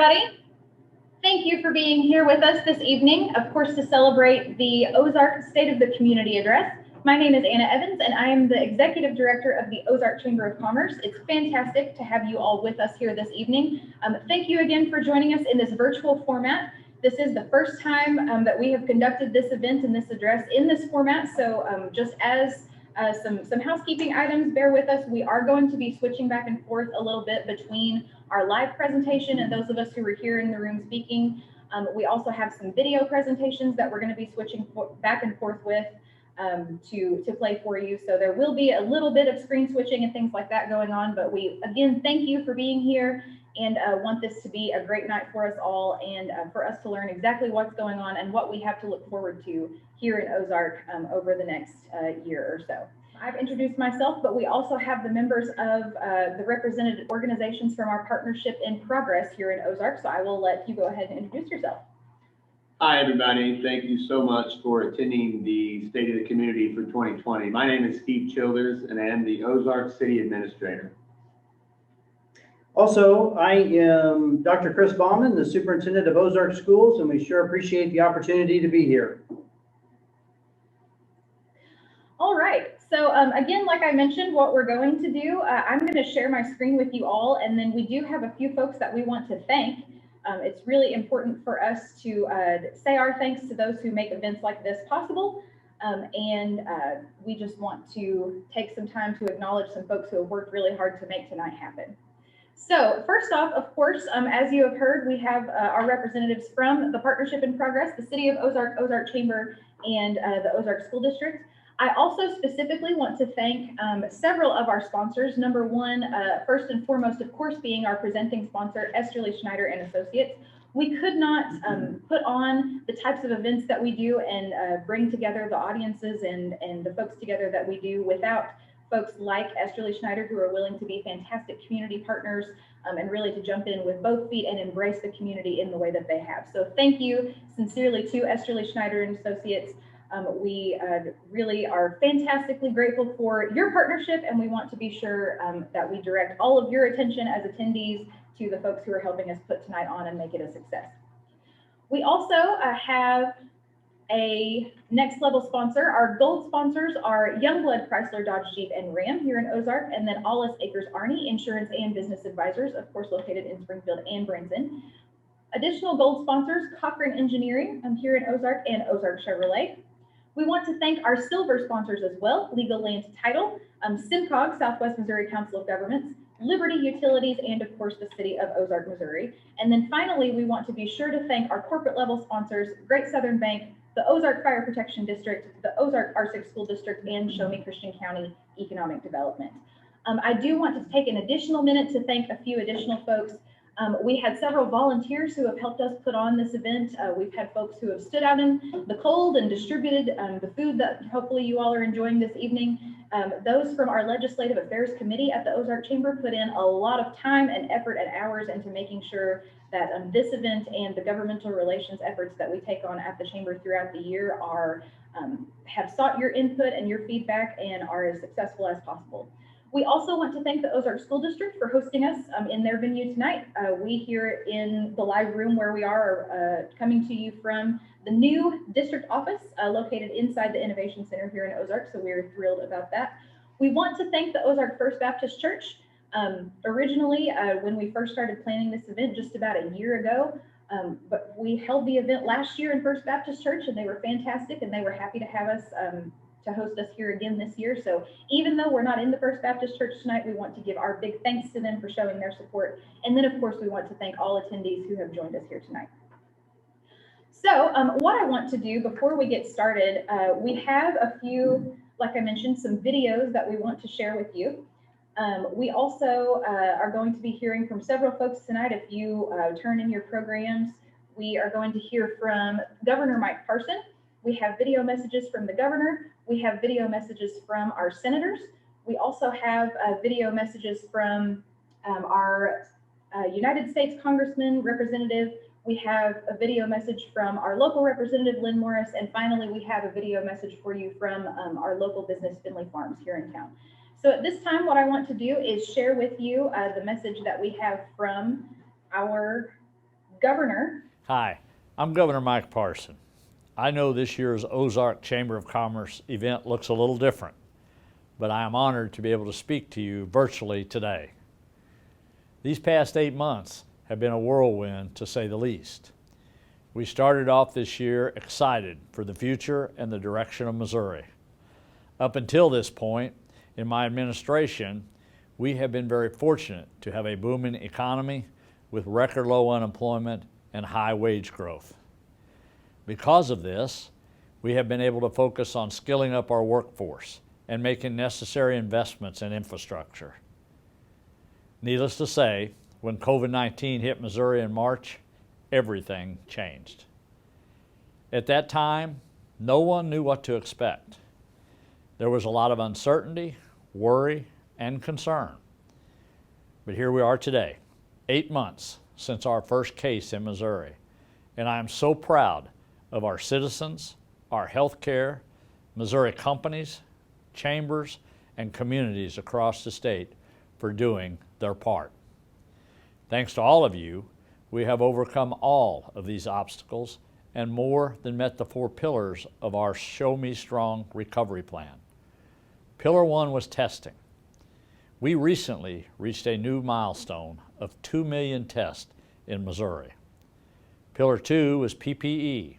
everybody. Thank you for being here with us this evening, of course, to celebrate the Ozark State of the Community Address. My name is Anna Evans, and I am the Executive Director of the Ozark Chamber of Commerce. It's fantastic to have you all with us here this evening. Thank you again for joining us in this virtual format. This is the first time that we have conducted this event and this address in this format, so just as some housekeeping items, bear with us. We are going to be switching back and forth a little bit between our live presentation and those of us who are here in the room speaking. We also have some video presentations that we're going to be switching back and forth with to play for you. So there will be a little bit of screen switching and things like that going on, but we again thank you for being here and want this to be a great night for us all and for us to learn exactly what's going on and what we have to look forward to here in Ozark over the next year or so. I've introduced myself, but we also have the members of the represented organizations from our partnership in progress here in Ozark. So I will let you go ahead and introduce yourself. Hi, everybody. Thank you so much for attending the State of the Community for 2020. My name is Steve Childers, and I am the Ozark City Administrator. Also, I am Dr. Chris Bauman, the Superintendent of Ozark Schools, and we sure appreciate the opportunity to be here. All right. So again, like I mentioned, what we're going to do, I'm going to share my screen with you all, and then we do have a few folks that we want to thank. It's really important for us to say our thanks to those who make events like this possible. And we just want to take some time to acknowledge some folks who have worked really hard to make tonight happen. So first off, of course, as you have heard, we have our representatives from the Partnership in Progress, the City of Ozark, Ozark Chamber, and the Ozark School District. I also specifically want to thank several of our sponsors. Number one, first and foremost, of course, being our presenting sponsor, Esterly Schneider and Associates. We could not put on the types of events that we do and bring together the audiences and the folks together that we do without folks like Esterly Schneider, who are willing to be fantastic community partners and really to jump in with both feet and embrace the community in the way that they have. So thank you sincerely to Esterly Schneider and Associates. We really are fantastically grateful for your partnership, and we want to be sure that we direct all of your attention as attendees to the folks who are helping us put tonight on and make it a success. We also have a next level sponsor. Our gold sponsors are Youngblood Chrysler Dodge Jeep and Ram here in Ozark, and then Alles Acres Arnie Insurance and Business Advisors, of course located in Springfield and Branson. Additional gold sponsors, Cochran Engineering here in Ozark and Ozark Chevrolet. We want to thank our silver sponsors as well, Legal Land Title, SimCog, Southwest Missouri Council of Governments, Liberty Utilities, and of course the City of Ozark, Missouri. And then finally, we want to be sure to thank our corporate level sponsors, Great Southern Bank, the Ozark Fire Protection District, the Ozark R6 School District, and Show Me Christian County Economic Development. I do want to take an additional minute to thank a few additional folks. We had several volunteers who have helped us put on this event. We've had folks who have stood out in the cold and distributed the food that hopefully you all are enjoying this evening. Those from our Legislative Affairs Committee at the Ozark Chamber put in a lot of time and effort and hours into making sure that this event and the governmental relations efforts that we take on at the Chamber throughout the year are have sought your input and your feedback and are as successful as possible. We also want to thank the Ozark School District for hosting us in their venue tonight. We here in the live room where we are coming to you from the new district office located inside the Innovation Center here in Ozark, so we're thrilled about that. We want to thank the Ozark First Baptist Church. Originally, when we first started planning this event just about a year ago, but we held the event last year in First Baptist Church and they were fantastic and they were happy to have us to host us here again this year. So even though we're not in the First Baptist Church tonight, we want to give our big thanks to them for showing their support. And then of course, we want to thank all attendees who have joined us here tonight. So what I want to do before we get started, we have a few, like I mentioned, some videos that we want to share with you. We also are going to be hearing from several folks tonight. If you turn in your programs, we are going to hear from Governor Mike Parson. We have video messages from the governor. We have video messages from our senators. We also have video messages from our United States Congressman, representative. We have a video message from our local representative, Lynn. And finally, we have a video message for you from our local business, Finley Farms, here in town. So at this time, what I want to do is share with you the message that we have from our Governor. Hi, I'm Governor Mike Parson. I know this year's Ozark Chamber of Commerce event looks a little different, but I am honored to be able to speak to you virtually today. These past 8 months have been a whirlwind, to say the least. We started off this year excited for the future and the direction of Missouri. Up until this point, in my administration, we have been very fortunate to have a booming economy with record low unemployment and high wage growth. Because of this, we have been able to focus on skilling up our workforce and making necessary investments in infrastructure. Needless to say, when COVID-19 hit Missouri in March, everything changed. At that time, no one knew what to expect. There was a lot of uncertainty, worry, and concern. But here we are today, 8 months since our first case in Missouri, and I am so proud of our citizens, our healthcare, Missouri companies, chambers, and communities across the state for doing their part. Thanks to all of you, we have overcome all of these obstacles and more than met the 4 pillars of our Show Me Strong recovery plan. Pillar 1 was testing. We recently reached a new milestone of 2 million tests in Missouri. Pillar 2 was PPE.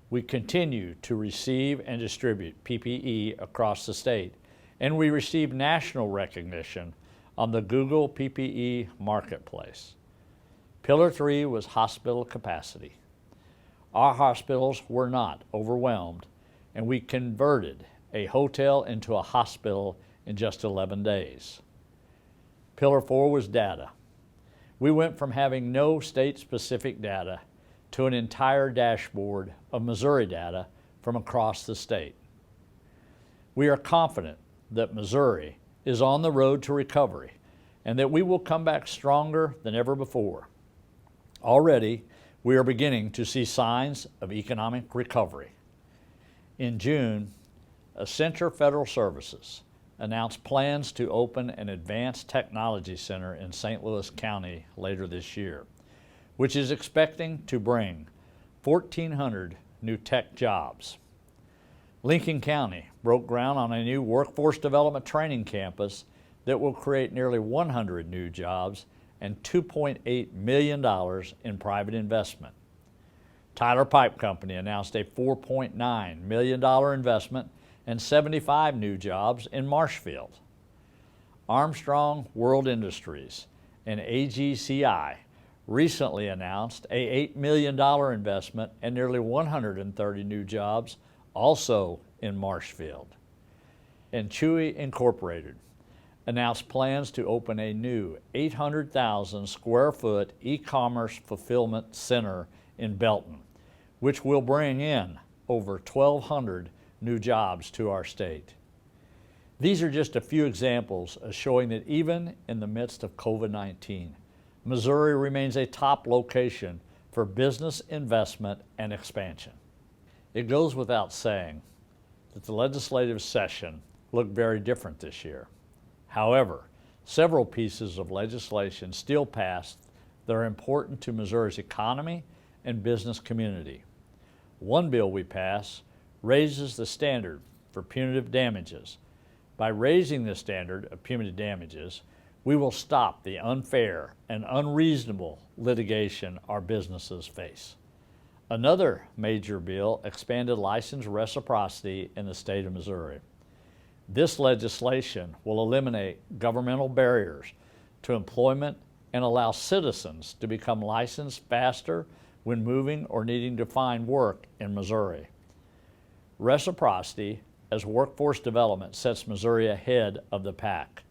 We continue to receive and distribute PPE across the state, and we received national recognition on the Google PPE Marketplace. Pillar 3 was hospital capacity. Our hospitals were not overwhelmed, and we converted a hotel into a hospital in just 11 days. Pillar 4 was data. We went from having no state-specific data to an entire dashboard of Missouri data from across the state. We are confident that Missouri is on the road to recovery and that we will come back stronger than ever before. Already, we are beginning to see signs of economic recovery. In June, Sentator Federal Services announced plans to open an advanced technology center in St. Louis County later this year, which is expecting to bring 1,400 new tech jobs. Lincoln County broke ground on a new workforce development training campus that will create nearly 100 new jobs and $2.8 million in private investment. Tyler Pipe Company announced a $4.9 million investment and 75 new jobs in Marshfield. Armstrong World Industries and AGCI recently announced a $8 million investment and nearly 130 new jobs also in Marshfield. And Chewy Incorporated announced plans to open a new 800,000 square foot e-commerce fulfillment center in Belton, which will bring in over 1,200 new jobs to our state. These are just a few examples of showing that even in the midst of COVID-19, Missouri remains a top location for business investment and expansion. It goes without saying that the legislative session looked very different this year. However, several pieces of legislation still passed that are important to Missouri's economy and business community. One bill we passed raises the standard for punitive damages. By raising the standard of punitive damages, we will stop the unfair and unreasonable litigation our businesses face. Another major bill expanded license reciprocity in the state of Missouri. This legislation will eliminate governmental barriers to employment and allow citizens to become licensed faster when moving or needing to find work in Missouri. Reciprocity as workforce development sets Missouri ahead of the pack.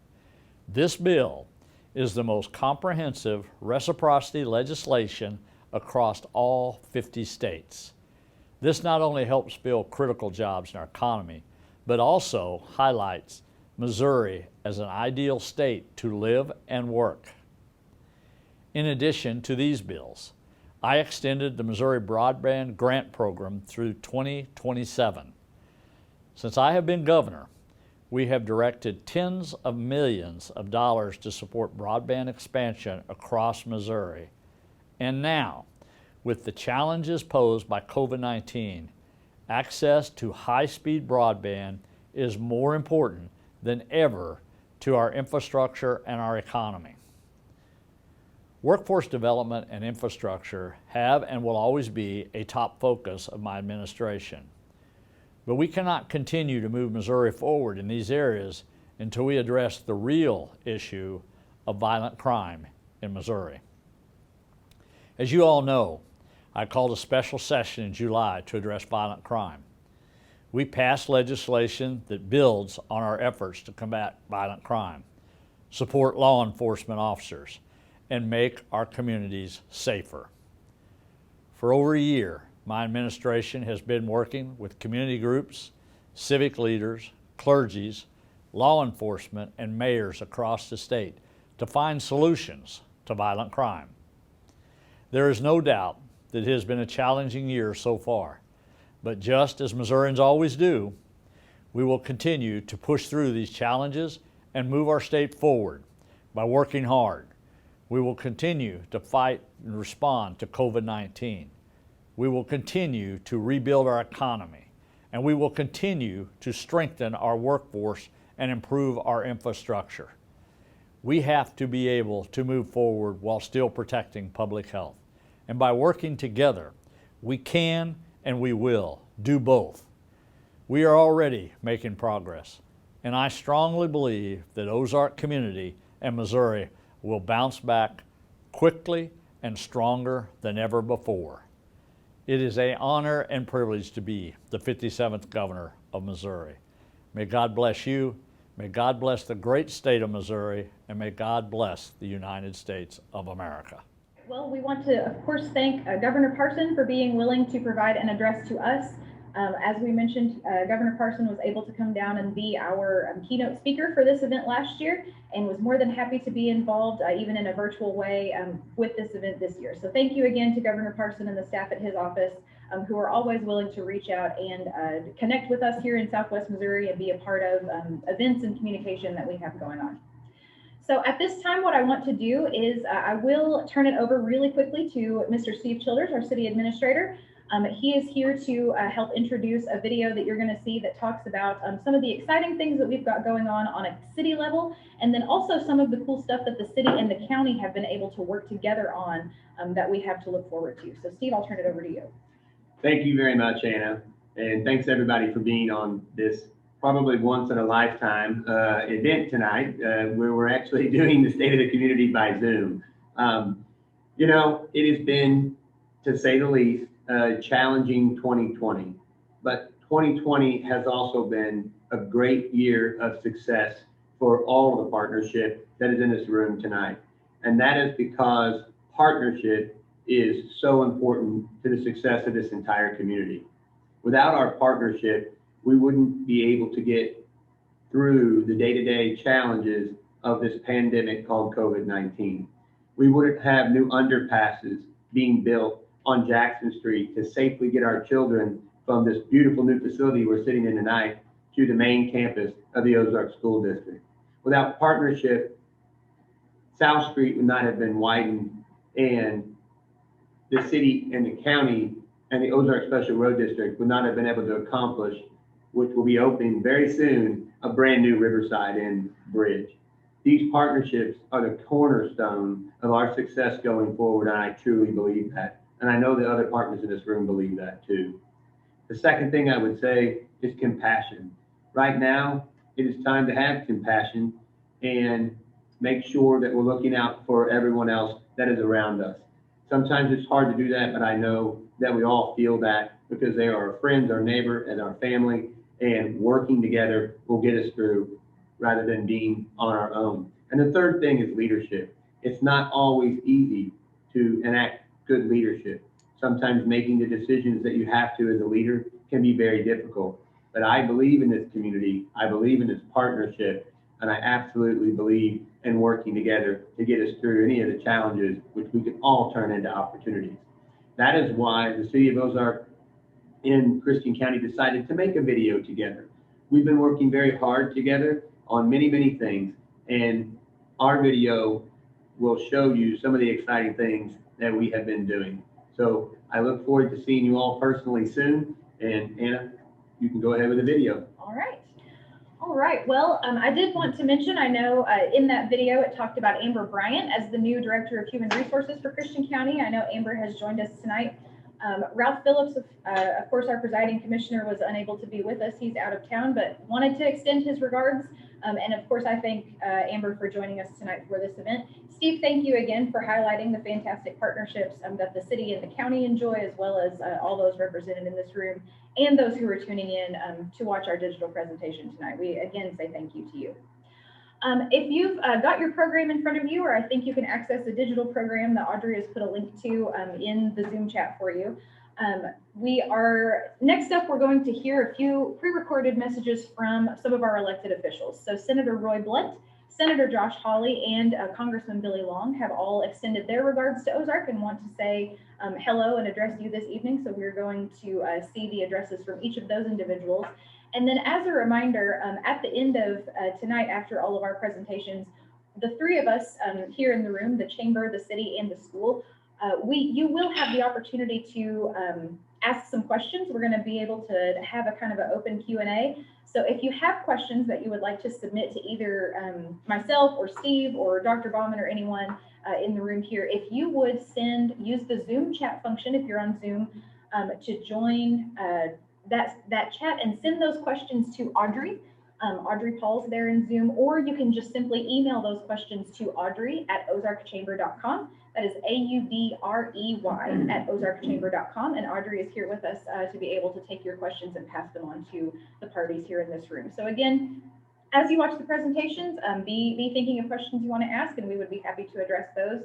This bill is the most comprehensive reciprocity legislation across all 50 states. This not only helps fill critical jobs in our economy, but also highlights Missouri as an ideal state to live and work. In addition to these bills, I extended the Missouri Broadband Grant Program through 2027. Since I have been governor, we have directed tens of millions of dollars to support broadband expansion across Missouri. And now, With the challenges posed by COVID-19, access to high-speed broadband is more important than ever to our infrastructure and our economy. Workforce development and infrastructure have and will always be a top focus of my administration. But we cannot continue to move Missouri forward in these areas until we address the real issue of violent crime in Missouri. As you all know, I called a special session in July to address violent crime. We passed legislation that builds on our efforts to combat violent crime, support law enforcement officers, and make our communities safer. For over a year, my administration has been working with community groups, civic leaders, clergies, law enforcement, and mayors across the state to find solutions to violent crime. There is no doubt that it has been a challenging year so far, but just as Missourians always do, we will continue to push through these challenges and move our state forward by working hard. We will continue to fight and respond to COVID-19. We will continue to rebuild our economy, and we will continue to strengthen our workforce and improve our infrastructure. We have to be able to move forward while still protecting public health. And by working together, we can and we will do both. We are already making progress, and I strongly believe that Ozark community and Missouri will bounce back quickly and stronger than ever before. It is an honor and privilege to be the 57th governor of Missouri. May God bless you, may God bless the great state of Missouri, and may God bless the United States of America. Well, we want to, of course, thank Governor Parson for being willing to provide an address to us. As we mentioned, Governor Parson was able to come down and be our keynote speaker for this event last year and was more than happy to be involved, even in a virtual way, with this event this year. So thank you again to Governor Parson and the staff at his office, who are always willing to reach out and connect with us here in Southwest Missouri and be a part of events and communication that we have going on. So at this time, what I want to do is I will turn it over really quickly to Mr. Steve Childers, our city administrator. He is here to help introduce a video that you're going to see that talks about some of the exciting things that we've got going on a city level, and then also some of the cool stuff that the city and the county have been able to work together on that we have to look forward to. So Steve, I'll turn it over to you. Thank you very much, Anna. And thanks everybody for being on this probably once in a lifetime event tonight, where we're actually doing the State of the Community by Zoom. You know, it has been, to say the least, challenging 2020, but 2020 has also been a great year of success for all of the partnership that is in this room tonight. And that is because partnership is so important to the success of this entire community. Without our partnership, we wouldn't be able to get through the day-to-day challenges of this pandemic called COVID-19. We wouldn't have new underpasses being built on Jackson Street to safely get our children from this beautiful new facility we're sitting in tonight to the main campus of the Ozark School District. Without partnership, South Street would not have been widened, and the city and the county and the Ozark Special Road District would not have been able to accomplish, which will be opening very soon, a brand new Riverside End Bridge. These partnerships are the cornerstone of our success going forward, and I truly believe that. And I know the other partners in this room believe that too. The second thing I would say is compassion. Right now, it is time to have compassion and make sure that we're looking out for everyone else that is around us. Sometimes it's hard to do that, but I know that we all feel that because they are our friends, our neighbor, and our family, and working together will get us through rather than being on our own. And the third thing is leadership. It's not always easy to enact good leadership. Sometimes making the decisions that you have to as a leader can be very difficult. But I believe in this community, I believe in this partnership, and I absolutely believe in working together to get us through any of the challenges which we can all turn into opportunities. That is why the city of Ozark in Christian County decided to make a video together. We've been working very hard together on many, many things, and our video will show you some of the exciting things that we have been doing. So I look forward to seeing you all personally soon. And Anna, you can go ahead with the video. All right. All right. Well, I did want to mention, I know in that video it talked about Amber Bryant as the new Director of Human Resources for Christian County. I know Amber has joined us tonight. Ralph Phillips, of course, our presiding commissioner, was unable to be with us. He's out of town, but wanted to extend his regards. And of course, I thank Amber for joining us tonight for this event. Steve, thank you again for highlighting the fantastic partnerships that the city and the county enjoy, as well as all those represented in this room and those who are tuning in to watch our digital presentation tonight. We again say thank you to you. If you've got your program in front of you, or I think you can access a digital program that Audrey has put a link to in the Zoom chat for you. Next up, we're going to hear a few pre-recorded messages from some of our elected officials. So Senator Roy Blunt, Senator Josh Hawley, and Congressman Billy Long have all extended their regards to Ozark and want to say hello and address you this evening. So we're going to see the addresses from each of those individuals. And then as a reminder, at the end of tonight, after all of our presentations, the three of us here in the room, the chamber, the city, and the school, you will have the opportunity to ask some questions. We're going to be able to have a kind of an open Q&A. So if you have questions that you would like to submit to either myself or Steve or Dr. Bauman or anyone in the room here, if you would use the Zoom chat function if you're on Zoom to join that chat and send those questions to Audrey. Audrey Paul's there in Zoom, or you can just simply email those questions to audrey@ozarkchamber.com. That is AUDREY @ozarkchamber.com. And Audrey is here with us to be able to take your questions and pass them on to the parties here in this room. So again, as you watch the presentations, be thinking of questions you want to ask, and we would be happy to address those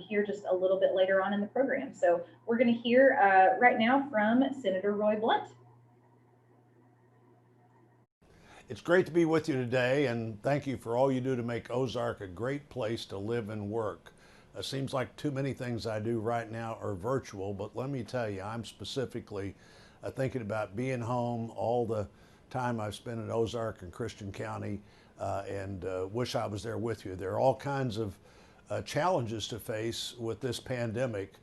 here just a little bit later on in the program. So we're going to hear right now from Senator Roy Blunt. It's great to be with you today, and thank you for all you do to make Ozark a great place to live and work. It seems like too many things I do right now are virtual, but let me tell you, I'm specifically thinking about being home all the time I've spent in Ozark and Christian County, and wish I was there with you. There are all kinds of challenges to face with this pandemic,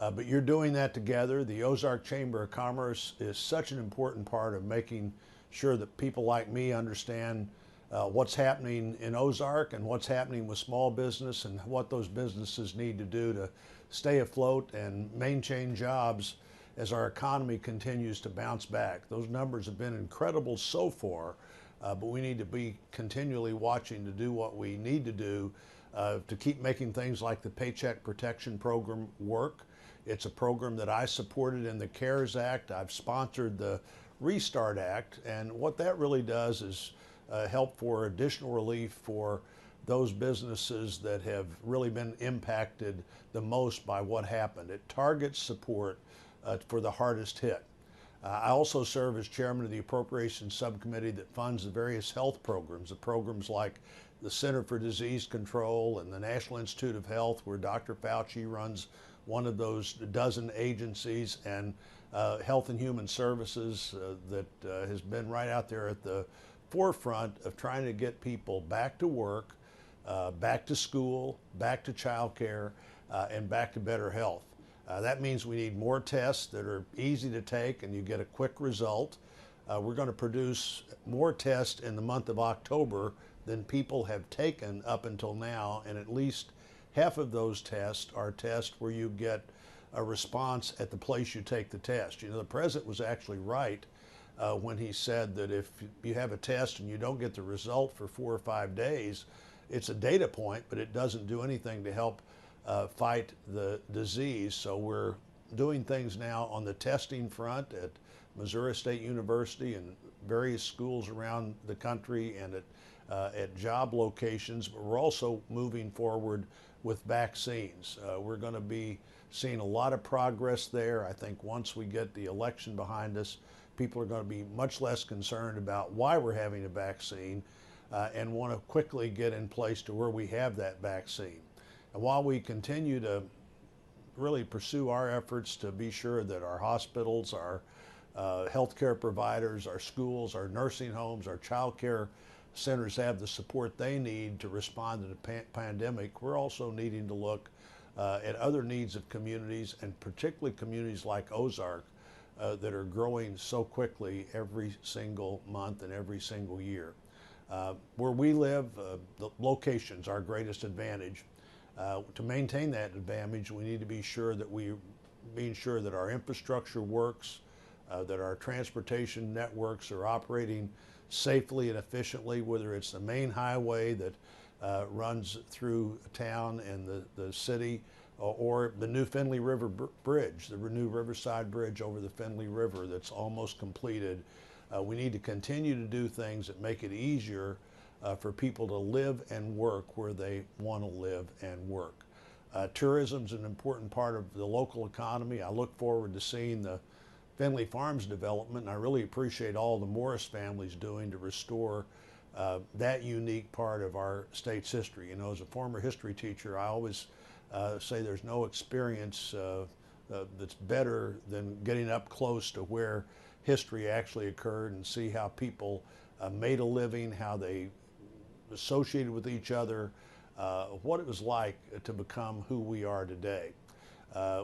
but you're doing that together. The Ozark Chamber of Commerce is such an important part of making sure that people like me understand what's happening in Ozark and what's happening with small business and what those businesses need to do to stay afloat and maintain jobs as our economy continues to bounce back. Those numbers have been incredible so far, but we need to be continually watching to do what we need to do to keep making things like the Paycheck Protection Program work. It's a program that I supported in the CARES Act. I've sponsored the Restart Act, and what that really does is help for additional relief for those businesses that have really been impacted the most by what happened. It targets support for the hardest hit. I also serve as chairman of the Appropriations Subcommittee that funds the various health programs, the programs like the Center for Disease Control and the National Institute of Health, where Dr. Fauci runs one of those dozen agencies, and Health and Human Services that has been right out there at the forefront of trying to get people back to work, back to school, back to childcare, and back to better health. That means we need more tests that are easy to take and you get a quick result. We're going to produce more tests in the month of October than people have taken up until now, and at least half of those tests are tests where you get a response at the place you take the test. You know, the president was actually right when he said that if you have a test and you don't get the result for 4 or 5 days, it's a data point, but it doesn't do anything to help fight the disease. So we're doing things now on the testing front at Missouri State University and various schools around the country and at job locations, but we're also moving forward with vaccines. We're going to be seeing a lot of progress there. I think once we get the election behind us, people are going to be much less concerned about why we're having a vaccine and want to quickly get in place to where we have that vaccine. And while we continue to really pursue our efforts to be sure that our hospitals, our healthcare providers, our schools, our nursing homes, our child care centers have the support they need to respond to the pandemic, we're also needing to look and other needs of communities, and particularly communities like Ozark that are growing so quickly every single month and every single year. Where we live, the location's our greatest advantage. To maintain that advantage, we need to be sure that our infrastructure works, that our transportation networks are operating safely and efficiently, whether it's the main highway that runs through town and the city, or the new Finley River Bridge, the new Riverside Bridge over the Finley River that's almost completed. We need to continue to do things that make it easier for people to live and work where they want to live and work. Tourism is an important part of the local economy. I look forward to seeing the Finley Farms development, and I really appreciate all the Morris family's doing to restore that unique part of our state's history. You know, as a former history teacher, I always say there's no experience that's better than getting up close to where history actually occurred and see how people made a living, how they associated with each other, what it was like to become who we are today.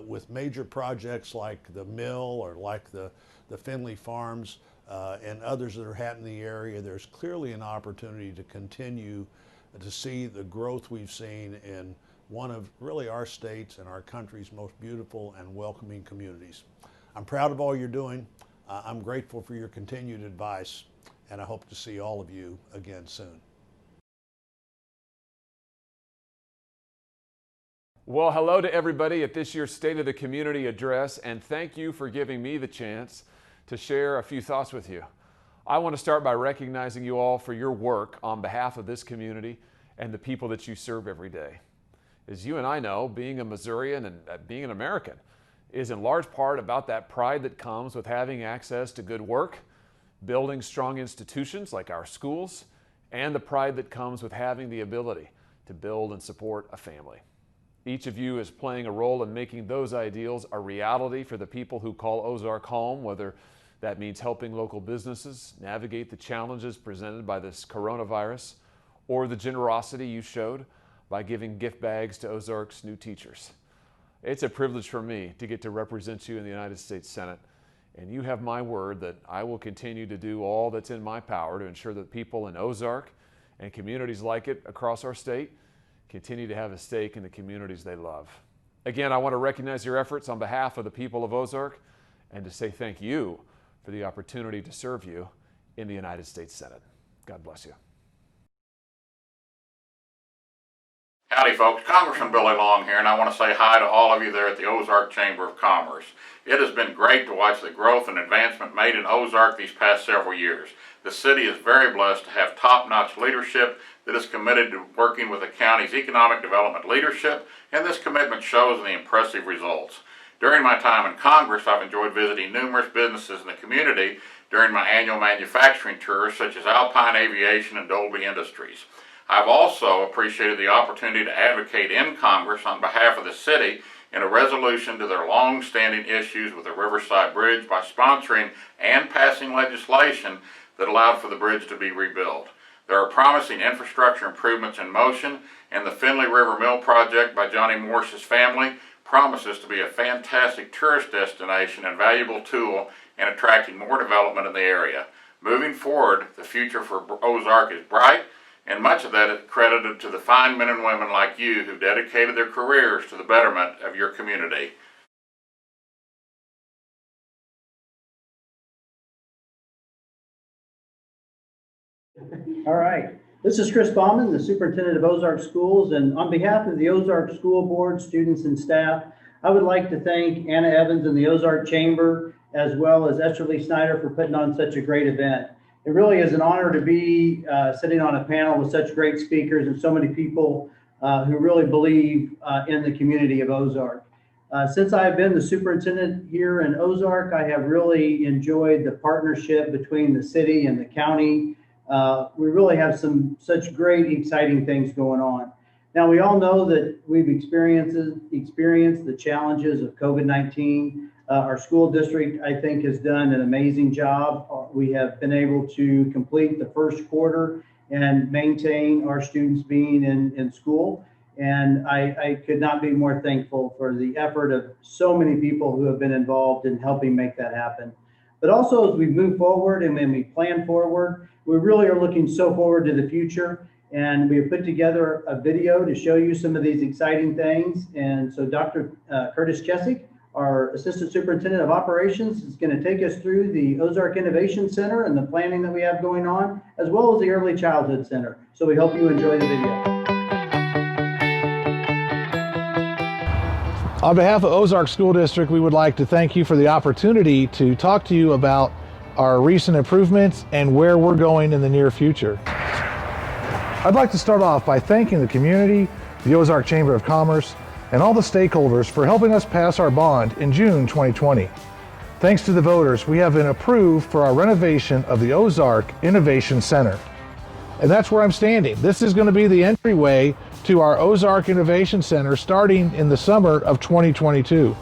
With major projects like the mill or like the Finley Farms and others that are happening in the area, there's clearly an opportunity to continue to see the growth we've seen in one of really our state's and our country's most beautiful and welcoming communities. I'm proud of all you're doing. I'm grateful for your continued advice, and I hope to see all of you again soon. Well, hello to everybody at this year's State of the Community address, and thank you for giving me the chance to share a few thoughts with you. I want to start by recognizing you all for your work on behalf of this community and the people that you serve every day. As you and I know, being a Missourian and being an American is in large part about that pride that comes with having access to good work, building strong institutions like our schools, and the pride that comes with having the ability to build and support a family. Each of you is playing a role in making those ideals a reality for the people who call Ozark home, whether that means helping local businesses navigate the challenges presented by this coronavirus, or the generosity you showed by giving gift bags to Ozark's new teachers. It's a privilege for me to get to represent you in the United States Senate, and you have my word that I will continue to do all that's in my power to ensure that people in Ozark and communities like it across our state continue to have a stake in the communities they love. Again, I want to recognize your efforts on behalf of the people of Ozark and to say thank you for the opportunity to serve you in the United States Senate. God bless you. Howdy folks, Congressman Billy Long here, and I want to say hi to all of you there at the Ozark Chamber of Commerce. It has been great to watch the growth and advancement made in Ozark these past several years. The city is very blessed to have top-notch leadership that is committed to working with the county's economic development leadership, and this commitment shows in the impressive results. During my time in Congress, I've enjoyed visiting numerous businesses in the community during my annual manufacturing tours, such as Alpine Aviation and Dolby Industries. I've also appreciated the opportunity to advocate in Congress on behalf of the city in a resolution to their long-standing issues with the Riverside Bridge by sponsoring and passing legislation that allowed for the bridge to be rebuilt. There are promising infrastructure improvements in motion, and the Finley River Mill project by Johnny Morse's family promises to be a fantastic tourist destination and valuable tool in attracting more development in the area. Moving forward, the future for Ozark is bright, and much of that is credited to the fine men and women like you who dedicated their careers to the betterment of your community. All right. This is Chris Bauman, the Superintendent of Ozark Schools, and on behalf of the Ozark School Board, students, and staff, I would like to thank Anna Evans and the Ozark Chamber, as well as Esterly Snyder, for putting on such a great event. It really is an honor to be sitting on a panel with such great speakers and so many people who really believe in the community of Ozark. Since I've been the superintendent here in Ozark, I have really enjoyed the partnership between the city and the county. We really have such great, exciting things going on. Now, we all know that we've experienced the challenges of COVID-19. Our school district, I think, has done an amazing job. We have been able to complete the first quarter and maintain our students being in school. And I could not be more thankful for the effort of so many people who have been involved in helping make that happen. But also, as we move forward and when we plan forward, we really are looking so forward to the future. And we have put together a video to show you some of these exciting things. And so Dr. Curtis Chesick, our Assistant Superintendent of Operations, is going to take us through the Ozark Innovation Center and the planning that we have going on, as well as the Early Childhood Center. So we hope you enjoy the video. On behalf of Ozark School District, we would like to thank you for the opportunity to talk to you about our recent improvements and where we're going in the near future. I'd like to start off by thanking the community, the Ozark Chamber of Commerce, and all the stakeholders for helping us pass our bond in June 2020. Thanks to the voters, we have been approved for our renovation of the Ozark Innovation Center. And that's where I'm standing. This is going to be the entryway to our Ozark Innovation Center starting in the summer of 2022.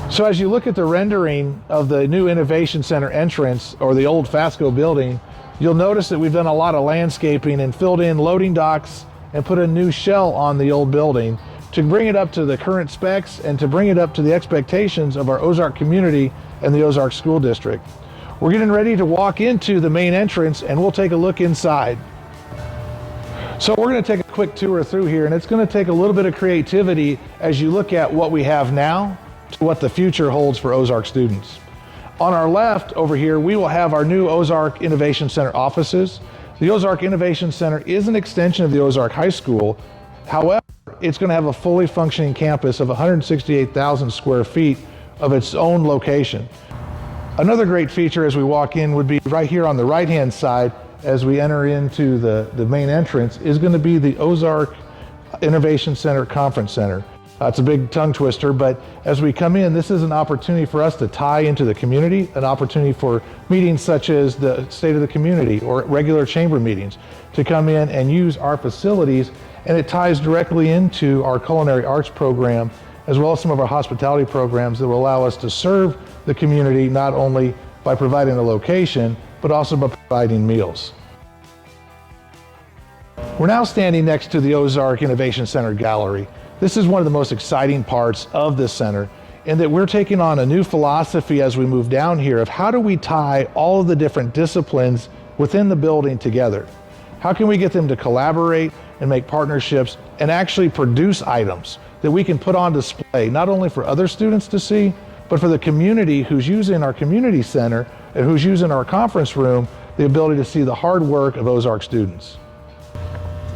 So as you look at the rendering of the new Innovation Center entrance, or the old Fasco building, you'll notice that we've done a lot of landscaping and filled in loading docks and put a new shell on the old building to bring it up to the current specs and to bring it up to the expectations of our Ozark community and the Ozark School District. We're getting ready to walk into the main entrance and we'll take a look inside. So we're going to take a quick tour through here, and it's going to take a little bit of creativity as you look at what we have now to what the future holds for Ozark students. On our left over here, we will have our new Ozark Innovation Center offices. The Ozark Innovation Center is an extension of the Ozark High School. However, it's going to have a fully functioning campus of 168,000 square feet of its own location. Another great feature as we walk in would be right here on the right-hand side as we enter into the main entrance is going to be the Ozark Innovation Center Conference Center. It's a big tongue twister, but as we come in, this is an opportunity for us to tie into the community, an opportunity for meetings such as the State of the Community or regular chamber meetings to come in and use our facilities, and it ties directly into our culinary arts program as well as some of our hospitality programs that will allow us to serve the community not only by providing a location, but also by providing meals. We're now standing next to the Ozark Innovation Center Gallery. This is one of the most exciting parts of this center, in that we're taking on a new philosophy as we move down here of how do we tie all of the different disciplines within the building together? How can we get them to collaborate and make partnerships and actually produce items that we can put on display, not only for other students to see, but for the community who's using our community center and who's using our conference room, the ability to see the hard work of Ozark students.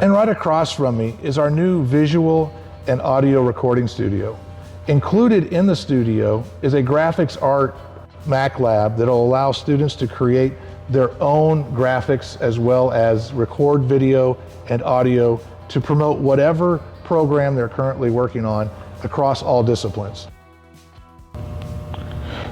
And right across from me is our new visual and audio recording studio. Included in the studio is a graphics art Mac lab that will allow students to create their own graphics as well as record video and audio to promote whatever program they're currently working on across all disciplines.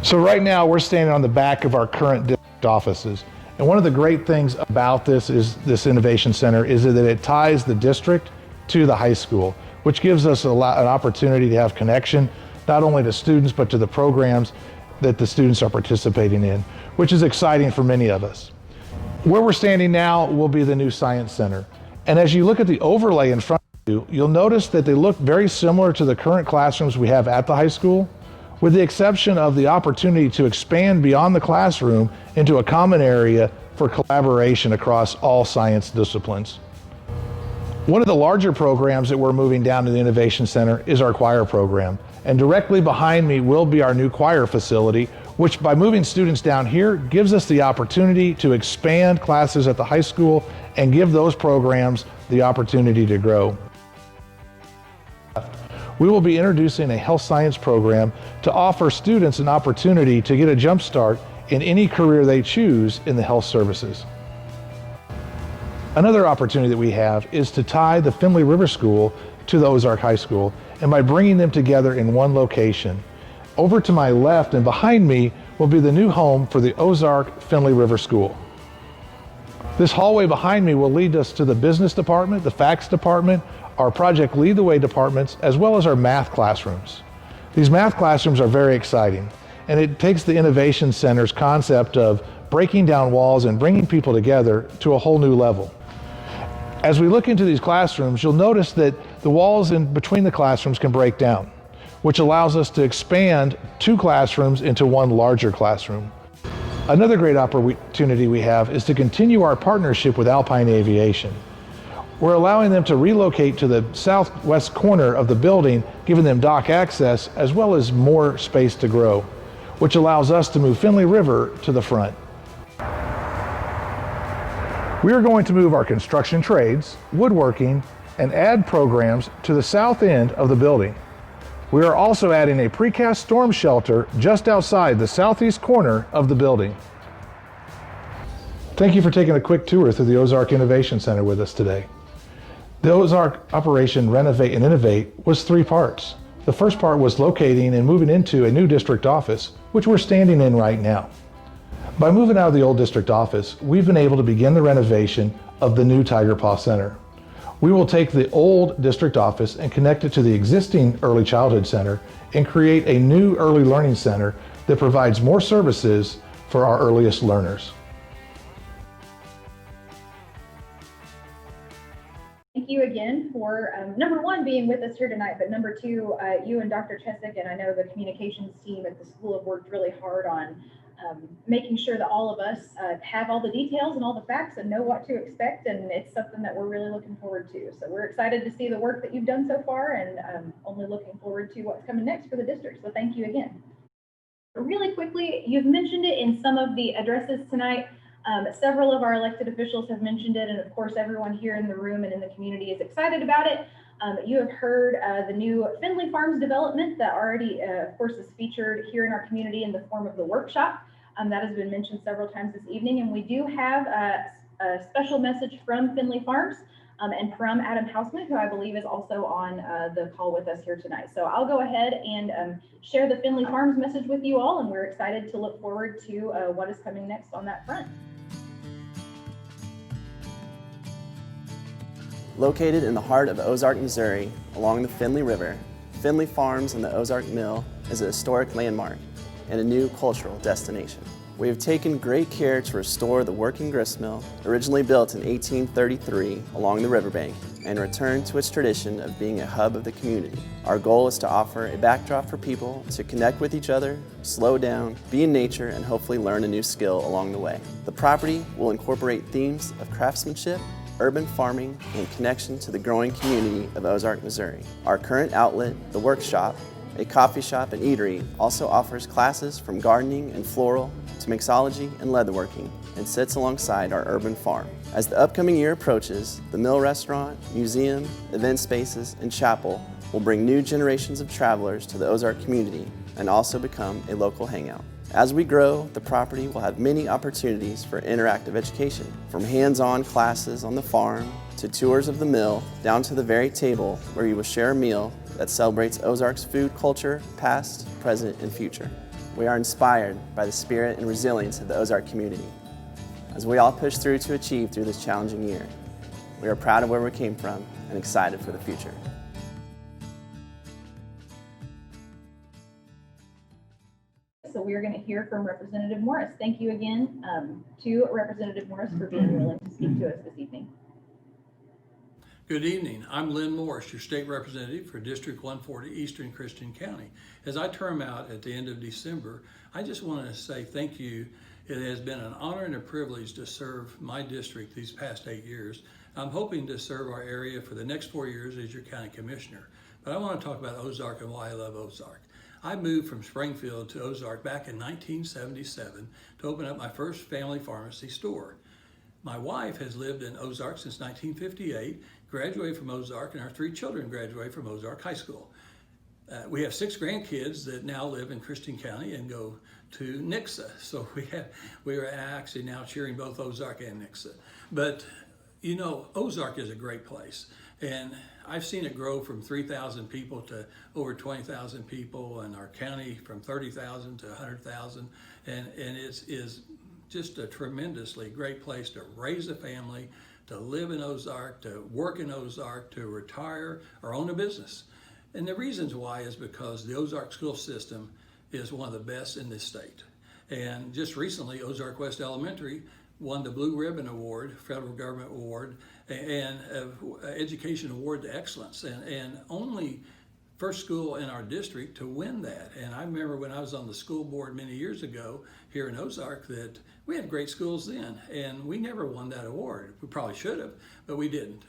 So right now we're standing on the back of our current district offices. And one of the great things about this Innovation Center is that it ties the district to the high school, which gives us an opportunity to have connection, not only to students, but to the programs that the students are participating in, which is exciting for many of us. Where we're standing now will be the new Science Center. And as you look at the overlay in front of you, you'll notice that they look very similar to the current classrooms we have at the high school, with the exception of the opportunity to expand beyond the classroom into a common area for collaboration across all science disciplines. One of the larger programs that we're moving down to the Innovation Center is our choir program. And directly behind me will be our new choir facility, which by moving students down here gives us the opportunity to expand classes at the high school and give those programs the opportunity to grow. We will be introducing a health science program to offer students an opportunity to get a jump start in any career they choose in the health services. Another opportunity that we have is to tie the Finley River School to the Ozark High School, and by bringing them together in one location. Over to my left and behind me will be the new home for the Ozark Finley River School. This hallway behind me will lead us to the business department, the facts department, our project lead the way departments, as well as our math classrooms. These math classrooms are very exciting, and it takes the Innovation Center's concept of breaking down walls and bringing people together to a whole new level. As we look into these classrooms, you'll notice that the walls in between the classrooms can break down, which allows us to expand 2 classrooms into 1 larger classroom. Another great opportunity we have is to continue our partnership with Alpine Aviation. We're allowing them to relocate to the southwest corner of the building, giving them dock access as well as more space to grow, which allows us to move Finley River to the front. We are going to move our construction trades, woodworking, and ag programs to the south end of the building. We are also adding a precast storm shelter just outside the southeast corner of the building. Thank you for taking a quick tour through the Ozark Innovation Center with us today. The Ozark Operation Renovate and Innovate was 3 parts. The first part was locating and moving into a new district office, which we're standing in right now. By moving out of the old district office, we've been able to begin the renovation of the new Tiger Paw Center. We will take the old district office and connect it to the existing Early Childhood Center and create a new Early Learning Center that provides more services for our earliest learners. Thank you again for, number 1, being with us here tonight, but number 2, you and Dr. Chesick, and I know the communications team at the school have worked really hard on making sure that all of us have all the details and all the facts and know what to expect, and it's something that we're really looking forward to. So we're excited to see the work that you've done so far, and only looking forward to what's coming next for the district. So thank you again. Really quickly, you've mentioned it in some of the addresses tonight. Several of our elected officials have mentioned it, and of course everyone here in the room and in the community is excited about it. You have heard the new Finley Farms development that already, of course, is featured here in our community in the form of the workshop. That has been mentioned several times this evening, and we do have a special message from Finley Farms and from Adam Hausman, who I believe is also on the call with us here tonight. So I'll go ahead and share the Finley Farms message with you all, and we're excited to look forward to what is coming next on that front. Located in the heart of Ozark, Missouri, along the Finley River, Finley Farms and the Ozark Mill is a historic landmark and a new cultural destination. We have taken great care to restore the working grist mill, originally built in 1833 along the riverbank, and return to its tradition of being a hub of the community. Our goal is to offer a backdrop for people to connect with each other, slow down, be in nature, and hopefully learn a new skill along the way. The property will incorporate themes of craftsmanship, urban farming, and connection to the growing community of Ozark, Missouri. Our current outlet, the workshop, a coffee shop and eatery, also offers classes from gardening and floral to mixology and leatherworking, and sits alongside our urban farm. As the upcoming year approaches, the Mill Restaurant, museum, event spaces, and chapel will bring new generations of travelers to the Ozark community and also become a local hangout. As we grow, the property will have many opportunities for interactive education, from hands-on classes on the farm to tours of the mill, down to the very table where you will share a meal that celebrates Ozark's food culture, past, present, and future. We are inspired by the spirit and resilience of the Ozark community as we all push through to achieve through this challenging year. We are proud of where we came from and excited for the future. So we are going to hear from Representative Morris. Thank you again to Representative Morris for being willing to speak to us this evening. Good evening. I'm Lynn Morris, your state representative for District 140 Eastern Christian County. As I term out at the end of December, I just want to say thank you. It has been an honor and a privilege to serve my district these past 8 years. I'm hoping to serve our area for the next 4 years as your county commissioner. But I want to talk about Ozark and why I love Ozark. I moved from Springfield to Ozark back in 1977 to open up my first family pharmacy store. My wife has lived in Ozark since 1958, graduated from Ozark, and our 3 children graduated from Ozark High School. We have 6 grandkids that now live in Christian County and go to Nixa. So we are actually now cheering both Ozark and Nixa. But you know, Ozark is a great place. And I've seen it grow from 3,000 people to over 20,000 people, and our county from 30,000 to 100,000. And it is just a tremendously great place to raise a family, to live in Ozark, to work in Ozark, to retire or own a business. And the reasons why is because the Ozark school system is one of the best in this state. And just recently, Ozark West Elementary won the Blue Ribbon Award, federal government award, and education award to excellence, and only first school in our district to win that. And I remember when I was on the school board many years ago here in Ozark that we had great schools then, and we never won that award. We probably should have, but we didn't.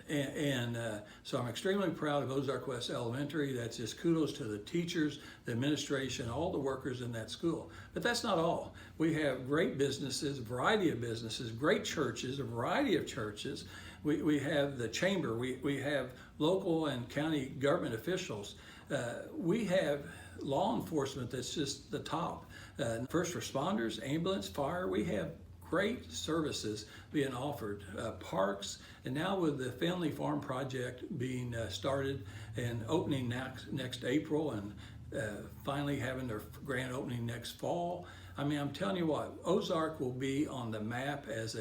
So I'm extremely proud of Ozark West Elementary. That's just kudos to the teachers, the administration, all the workers in that school. But that's not all. We have great businesses, a variety of businesses, great churches, a variety of churches. We have the chamber, we have local and county government officials. We have law enforcement that's just the top. First responders, ambulance, fire, we have great services being offered. Parks, and now with the Family Farm Project being started and opening next April, and finally having their grand opening next fall. I mean, I'm telling you what, Ozark will be on the map as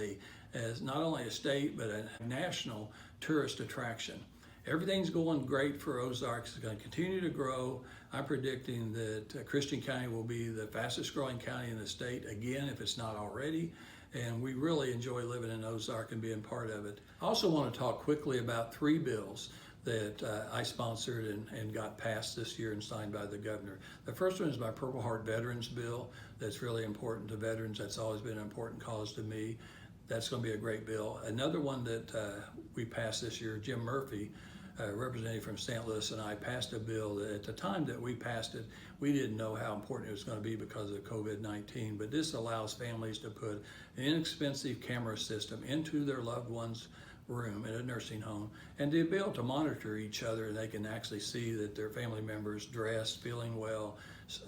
not only a state, but a national tourist attraction. Everything's going great for Ozark. It's going to continue to grow. I'm predicting that Christian County will be the fastest growing county in the state again, if it's not already. And we really enjoy living in Ozark and being part of it. I also want to talk quickly about 3 bills that I sponsored and got passed this year and signed by the governor. The first one is my Purple Heart Veterans Bill. That's really important to veterans. That's always been an important cause to me. That's going to be a great bill. Another one that we passed this year, Jim Murphy, representative from St. Louis, and I passed a bill that at the time that we passed it, we didn't know how important it was going to be because of COVID-19, but this allows families to put an inexpensive camera system into their loved one's room in a nursing home, and to be able to monitor each other, and they can actually see that their family members dressed, feeling well,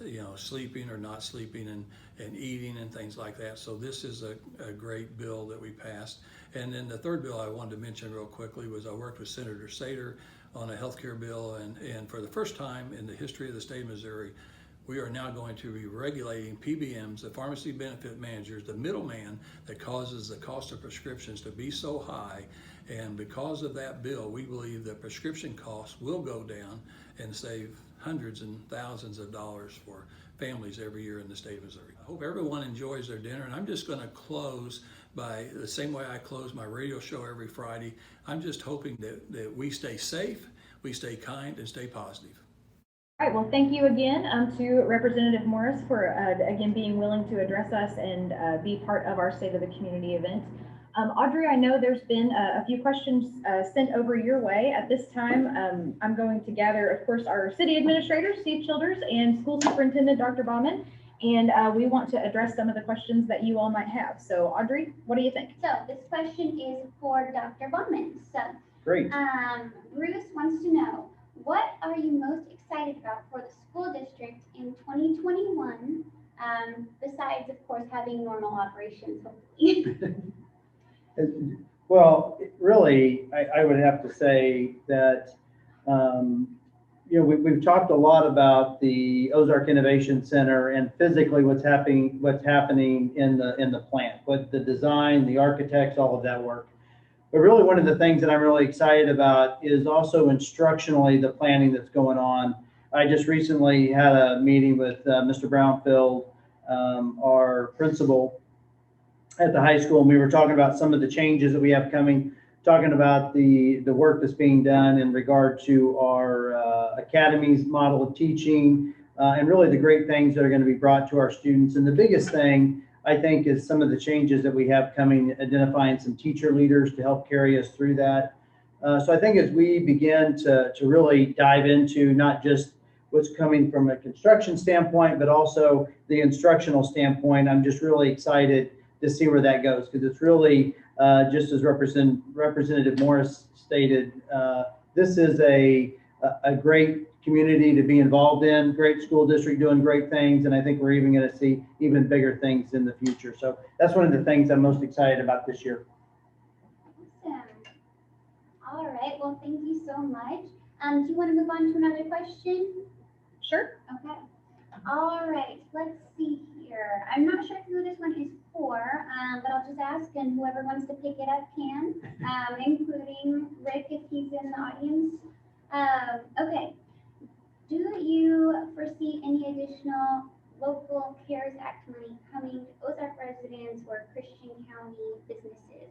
you know, sleeping or not sleeping, and eating and things like that. So this is a great bill that we passed. And then the third bill I wanted to mention real quickly was I worked with Senator Sentator on a healthcare bill, and for the first time in the history of the state of Missouri, we are now going to be regulating PBMs, the pharmacy benefit managers, the middleman that causes the cost of prescriptions to be so high. And because of that bill, we believe that prescription costs will go down and save hundreds and thousands of dollars for families every year in the state of Missouri. I hope everyone enjoys their dinner, and I'm just going to close by the same way I close my radio show every Friday. I'm just hoping that we stay safe, we stay kind, and stay positive. All right, well, thank you again to Representative Morris for, again, being willing to address us and be part of our State of the Community event. Audrey, I know there's been a few questions sent over your way. At this time, I'm going to gather, of course, our city administrator, Steve Childers, and school superintendent, Dr. Bauman, and we want to address some of the questions that you all might have. So, Audrey, what do you think? So, this question is for Dr. Bauman. So, Great. Bruce wants to know, what are you most excited about for the school district in 2021, besides, of course, having normal operations, hopefully? Well, really, I would have to say that, you know, we've talked a lot about the Ozark Innovation Center and physically what's happening in the plant, what the design, the architects, all of that work. But really, one of the things that I'm really excited about is also instructionally the planning that's going on. I just recently had a meeting with Mr. Brownfield, our principal at the high school, and we were talking about some of the changes that we have coming, talking about the work that's being done in regard to our academies model of teaching, and really the great things that are going to be brought to our students. And the biggest thing, I think, is some of the changes that we have coming, identifying some teacher leaders to help carry us through that. So I think as we begin to really dive into not just what's coming from a construction standpoint, but also the instructional standpoint, I'm just really excited to see where that goes, because it's really, just as Representative Morris stated, this is a great community to be involved in, great school district doing great things, and I think we're even going to see even bigger things in the future. So that's one of the things I'm most excited about this year. Awesome. All right, well, thank you so much. Do you want to move on to another question? Sure. Okay. All right, let's see here. I'm not sure who this one is for, but I'll just ask, and whoever wants to pick it up can, including Rick if he's in the audience. Okay. Do you foresee any additional local CARES Act money coming to Ozark residents or Christian County businesses.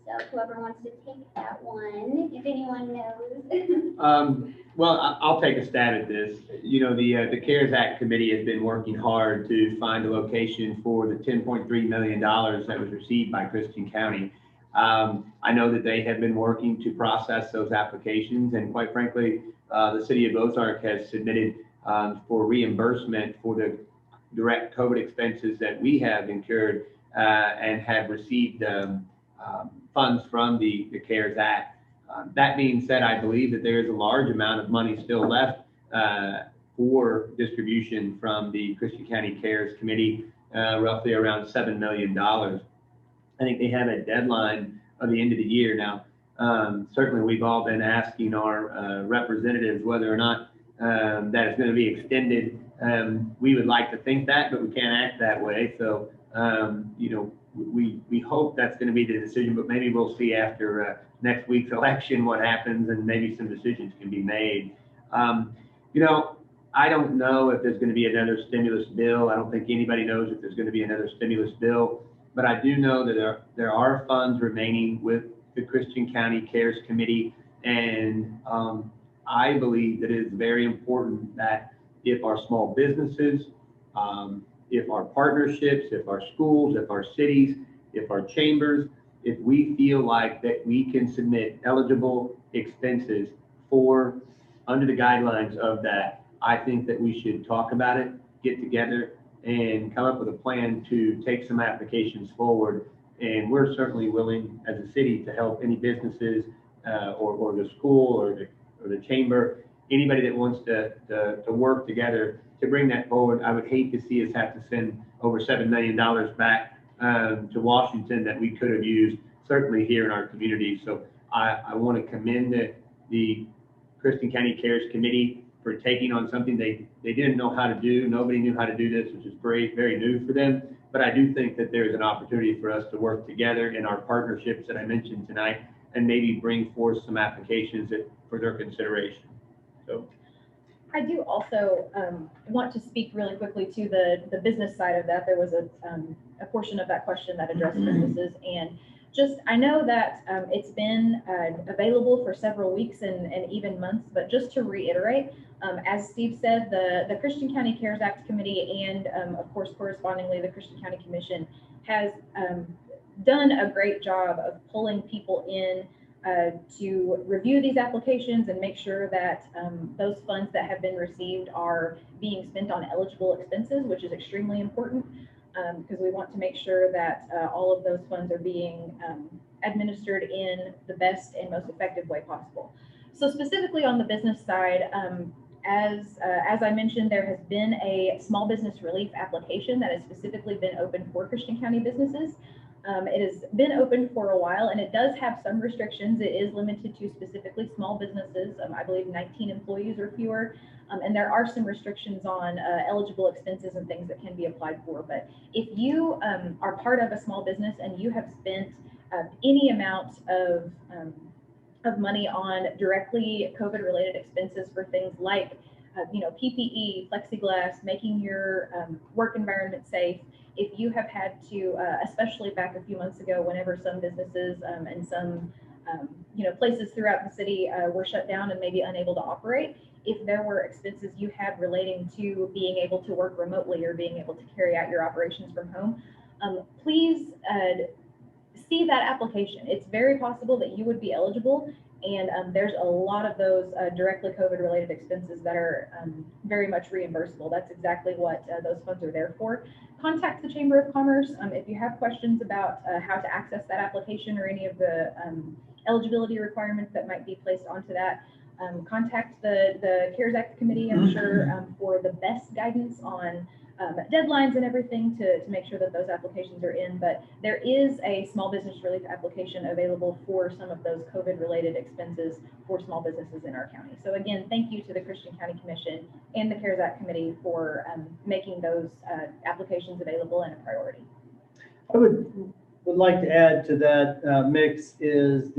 So whoever wants to take that one, if anyone knows. Well, I'll take a stab at this. You know, the CARES Act committee has been working hard to find a location for the $10.3 million that was received by Christian County. I know that they have been working to process those applications, and quite frankly, the city of Ozark has submitted for reimbursement for the direct COVID expenses that we have incurred and have received funds from the CARES Act. That being said, I believe that there is a large amount of money still left for distribution from the Christian County CARES Committee, roughly around $7 million. I think they have a deadline of the end of the year. Now, certainly we've all been asking our representatives whether or not that is going to be extended. We would like to think that, but we can't act that way. So, you know, we hope that's going to be the decision, but maybe we'll see after next week's election what happens, and maybe some decisions can be made. You know, I don't know if there's going to be another stimulus bill. I don't think anybody knows if there's going to be another stimulus bill, but I do know that there are funds remaining with the Christian County CARES Committee, and I believe that it is very important that if our small businesses, if our partnerships, if our schools, if our cities, if our chambers, if we feel like that we can submit eligible expenses for under the guidelines of that, I think that we should talk about it, get together, and come up with a plan to take some applications forward. And we're certainly willing as a city to help any businesses or the school or the chamber, anybody that wants to work together to bring that forward. I would hate to see us have to send over $7 million back to Washington that we could have used certainly here in our community. So I want to commend the Christian County CARES Committee for taking on something they didn't know how to do. Nobody knew how to do this, which is great, very new for them. But I do think that there's an opportunity for us to work together in our partnerships that I mentioned tonight, and maybe bring forth some applications for their consideration. So I do also want to speak really quickly to the business side of that. There was a portion of that question that addressed businesses, and just I know that it's been available for several weeks and even months, but just to reiterate, as Steve said, the Christian County CARES Act Committee and of course correspondingly the Christian County Commission has done a great job of pulling people in to review these applications and make sure that those funds that have been received are being spent on eligible expenses, which is extremely important because we want to make sure that all of those funds are being administered in the best and most effective way possible. So specifically on the business side, as I mentioned, there has been a small business relief application that has specifically been open for Christian County businesses. It has been open for a while, and it does have some restrictions. It is limited to specifically small businesses, I believe 19 employees or fewer, and there are some restrictions on eligible expenses and things that can be applied for. But if you are part of a small business and you have spent any amount of money on directly COVID-related expenses for things like PPE, plexiglass, making your work environment safe, if you have had to, especially back a few months ago, whenever some businesses and some places throughout the city were shut down and maybe unable to operate, if there were expenses you had relating to being able to work remotely or being able to carry out your operations from home, please see that application. It's very possible that you would be eligible, and there's a lot of those directly COVID-related expenses that are very much reimbursable. That's exactly what those funds are there for. Contact the Chamber of Commerce if you have questions about how to access that application or any of the eligibility requirements that might be placed onto that. Contact the CARES Act Committee, I'm sure, for the best guidance on deadlines and everything to make sure that those applications are in. But there is a small business relief application available for some of those COVID-related expenses for small businesses in our county. So again, thank you to the Christian County Commission and the CARES Act Committee for making those applications available and a priority. I would like to add to that mix is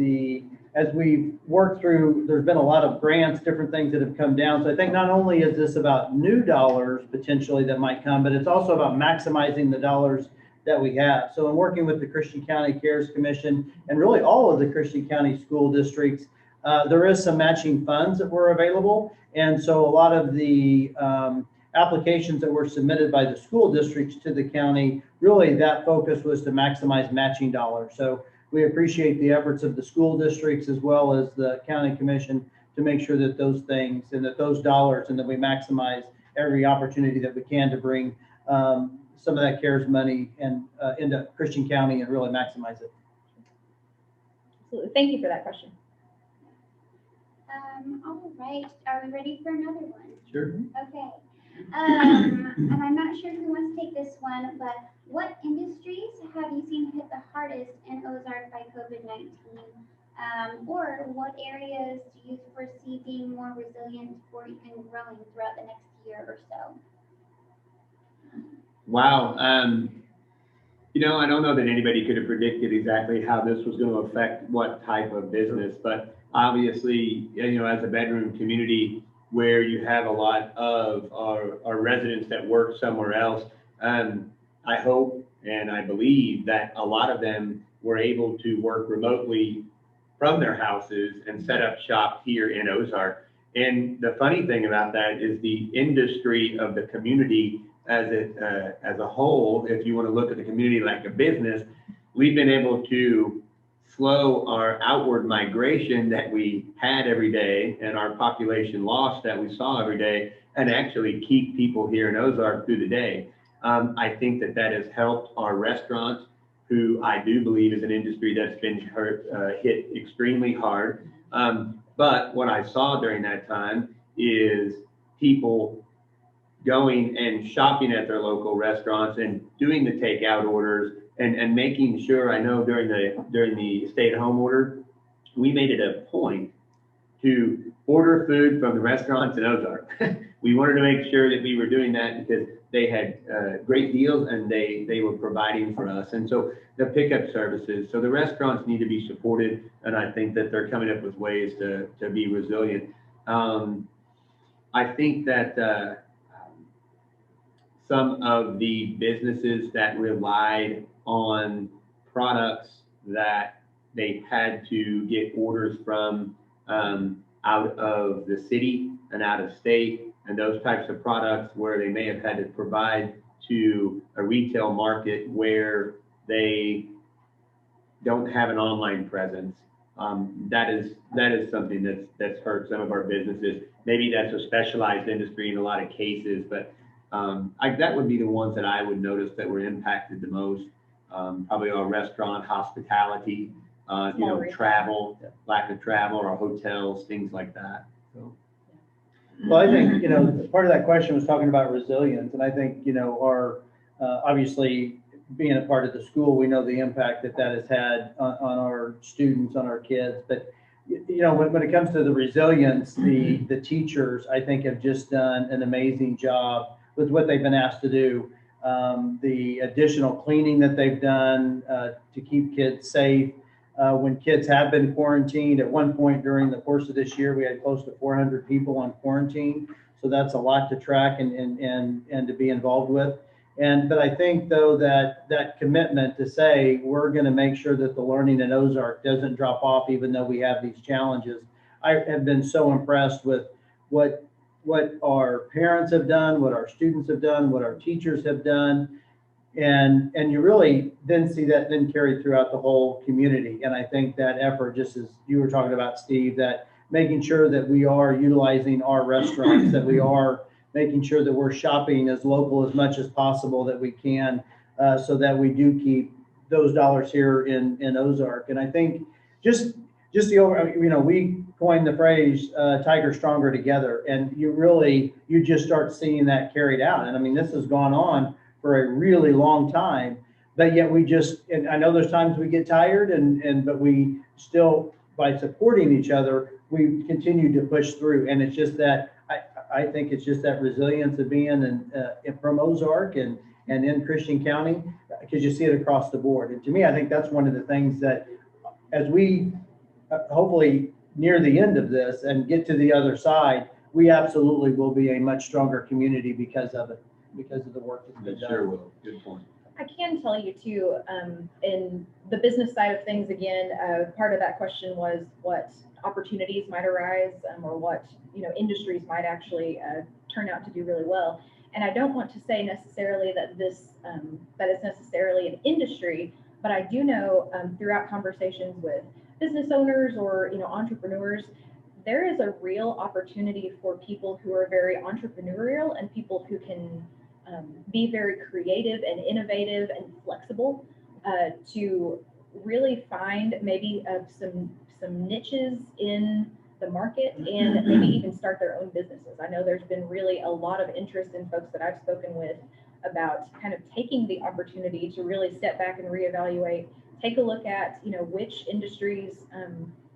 as we've worked through, there's been a lot of grants, different things that have come down. So I think not only is this about new dollars potentially that might come, but it's also about maximizing the dollars that we have. So in working with the Christian County Cares Commission and really all of the Christian County school districts, there is some matching funds that were available. And so a lot of the applications that were submitted by the school districts to the county, really that focus was to maximize matching dollars. So we appreciate the efforts of the school districts as well as the county commission to make sure that those things and that those dollars and that we maximize every opportunity that we can to bring some of that CARES money and into Christian County and really maximize it. Absolutely. Thank you for that question. All right, are we ready for another one? Sure. Okay. And I'm not sure who wants to take this one, but what industries have you seen hit the hardest in Ozark by COVID-19? Or what areas do you foresee being more resilient or even growing throughout the next year or so? Wow. You know, I don't know that anybody could have predicted exactly how this was going to affect what type of business, but obviously, you know, as a bedroom community where you have a lot of our residents that work somewhere else, I hope and I believe that a lot of them were able to work remotely from their houses and set up shop here in Ozark. And the funny thing about that is the industry of the community as a whole, if you want to look at the community like a business, we've been able to slow our outward migration that we had every day and our population loss that we saw every day and actually keep people here in Ozark through the day. I think that has helped our restaurants, who I do believe is an industry that's been hit extremely hard. But what I saw during that time is people going and shopping at their local restaurants and doing the takeout orders and making sure. I know during the stay-at-home order, we made it a point to order food from the restaurants in Ozark. We wanted to make sure that we were doing that because they had great deals and they were providing for us. And so the pickup services, so the restaurants need to be supported, and I think that they're coming up with ways to be resilient. I think that some of the businesses that relied on products that they had to get orders from out of the city and out of state, and those types of products where they may have had to provide to a retail market where they don't have an online presence. That is something that's hurt some of our businesses. Maybe that's a specialized industry in a lot of cases, but that would be the ones that I would notice that were impacted the most. Probably our restaurant, hospitality, travel, lack of travel, or hotels, things like that. So. Well, I think, part of that question was talking about resilience. And I think, our, obviously being a part of the school, we know the impact that has had on our students, on our kids. But, when it comes to the resilience, the teachers, I think, have just done an amazing job with what they've been asked to do. The additional cleaning that they've done to keep kids safe. When kids have been quarantined, at one point during the course of this year, we had close to 400 people on quarantine. So that's a lot to track and to be involved with. But I think, though, that commitment to say we're going to make sure that the learning in Ozark doesn't drop off, even though we have these challenges. I have been so impressed with what our parents have done, what our students have done, what our teachers have done. And you really then see that then carried throughout the whole community. And I think that effort, just as you were talking about, Steve, that making sure that we are utilizing our restaurants, that we are making sure that we're shopping as local as much as possible that we can, so that we do keep those dollars here in Ozark. And I think just the we coined the phrase "Tiger Stronger Together," and you just start seeing that carried out. And I mean, this has gone on for a really long time, but yet and I know there's times we get tired but we still, by supporting each other, we continue to push through. And it's just that, I think it's just that resilience of being from Ozark and in Christian County, because you see it across the board. And to me, I think that's one of the things that as we hopefully near the end of this and get to the other side, we absolutely will be a much stronger community because of it, because of the work that's been done. Sure will. Good point. I can tell you too, in the business side of things, again, part of that question was what opportunities might arise, or what, industries might actually turn out to do really well. And I don't want to say necessarily that this, that is necessarily an industry, but I do know throughout conversations with business owners or, entrepreneurs, there is a real opportunity for people who are very entrepreneurial and people who can be very creative and innovative and flexible to really find maybe some niches in the market and maybe even start their own businesses. I know there's been really a lot of interest in folks that I've spoken with about kind of taking the opportunity to really step back and reevaluate, take a look at, which industries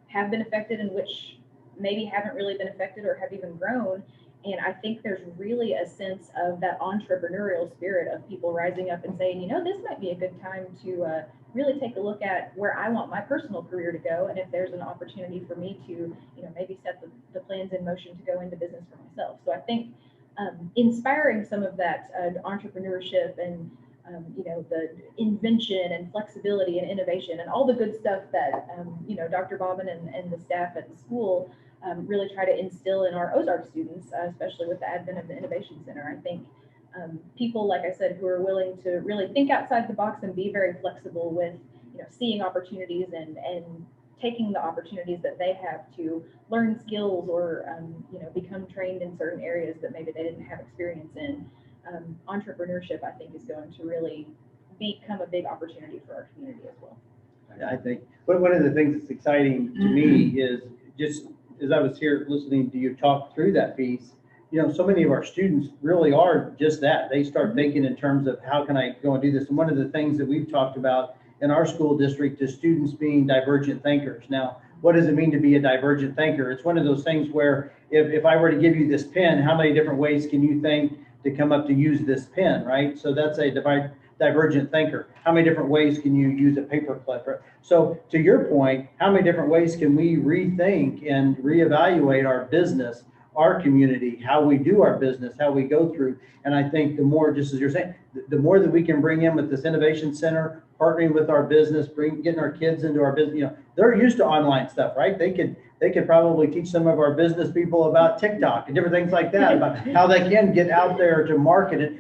have been affected and which maybe haven't really been affected or have even grown. And I think there's really a sense of that entrepreneurial spirit of people rising up and saying, this might be a good time to really take a look at where I want my personal career to go. And if there's an opportunity for me to, maybe set the plans in motion to go into business for myself. So I think inspiring some of that entrepreneurship and, the invention and flexibility and innovation and all the good stuff that, Dr. Bauman and the staff at the school really try to instill in our Ozark students, especially with the advent of the Innovation Center. I think people, like I said, who are willing to really think outside the box and be very flexible with, seeing opportunities and taking the opportunities that they have to learn skills or, become trained in certain areas that maybe they didn't have experience in. Entrepreneurship, I think, is going to really become a big opportunity for our community as well. I think, but one of the things that's exciting to me is just as I was here listening to you talk through that piece, so many of our students really are just that. They start thinking in terms of how can I go and do this? And one of the things that we've talked about in our school district is students being divergent thinkers. Now, what does it mean to be a divergent thinker? It's one of those things where if I were to give you this pen, how many different ways can you think to come up to use this pen, right? So that's a divergent thinker. How many different ways can you use a paper clip? So to your point, how many different ways can we rethink and reevaluate our business, our community, how we do our business, how we go through? And I think the more, just as you're saying, the more that we can bring in with this Innovation Center, partnering with our business, getting our kids into our business, they're used to online stuff, right? They could probably teach some of our business people about TikTok and different things like that, about how they can get out there to market it.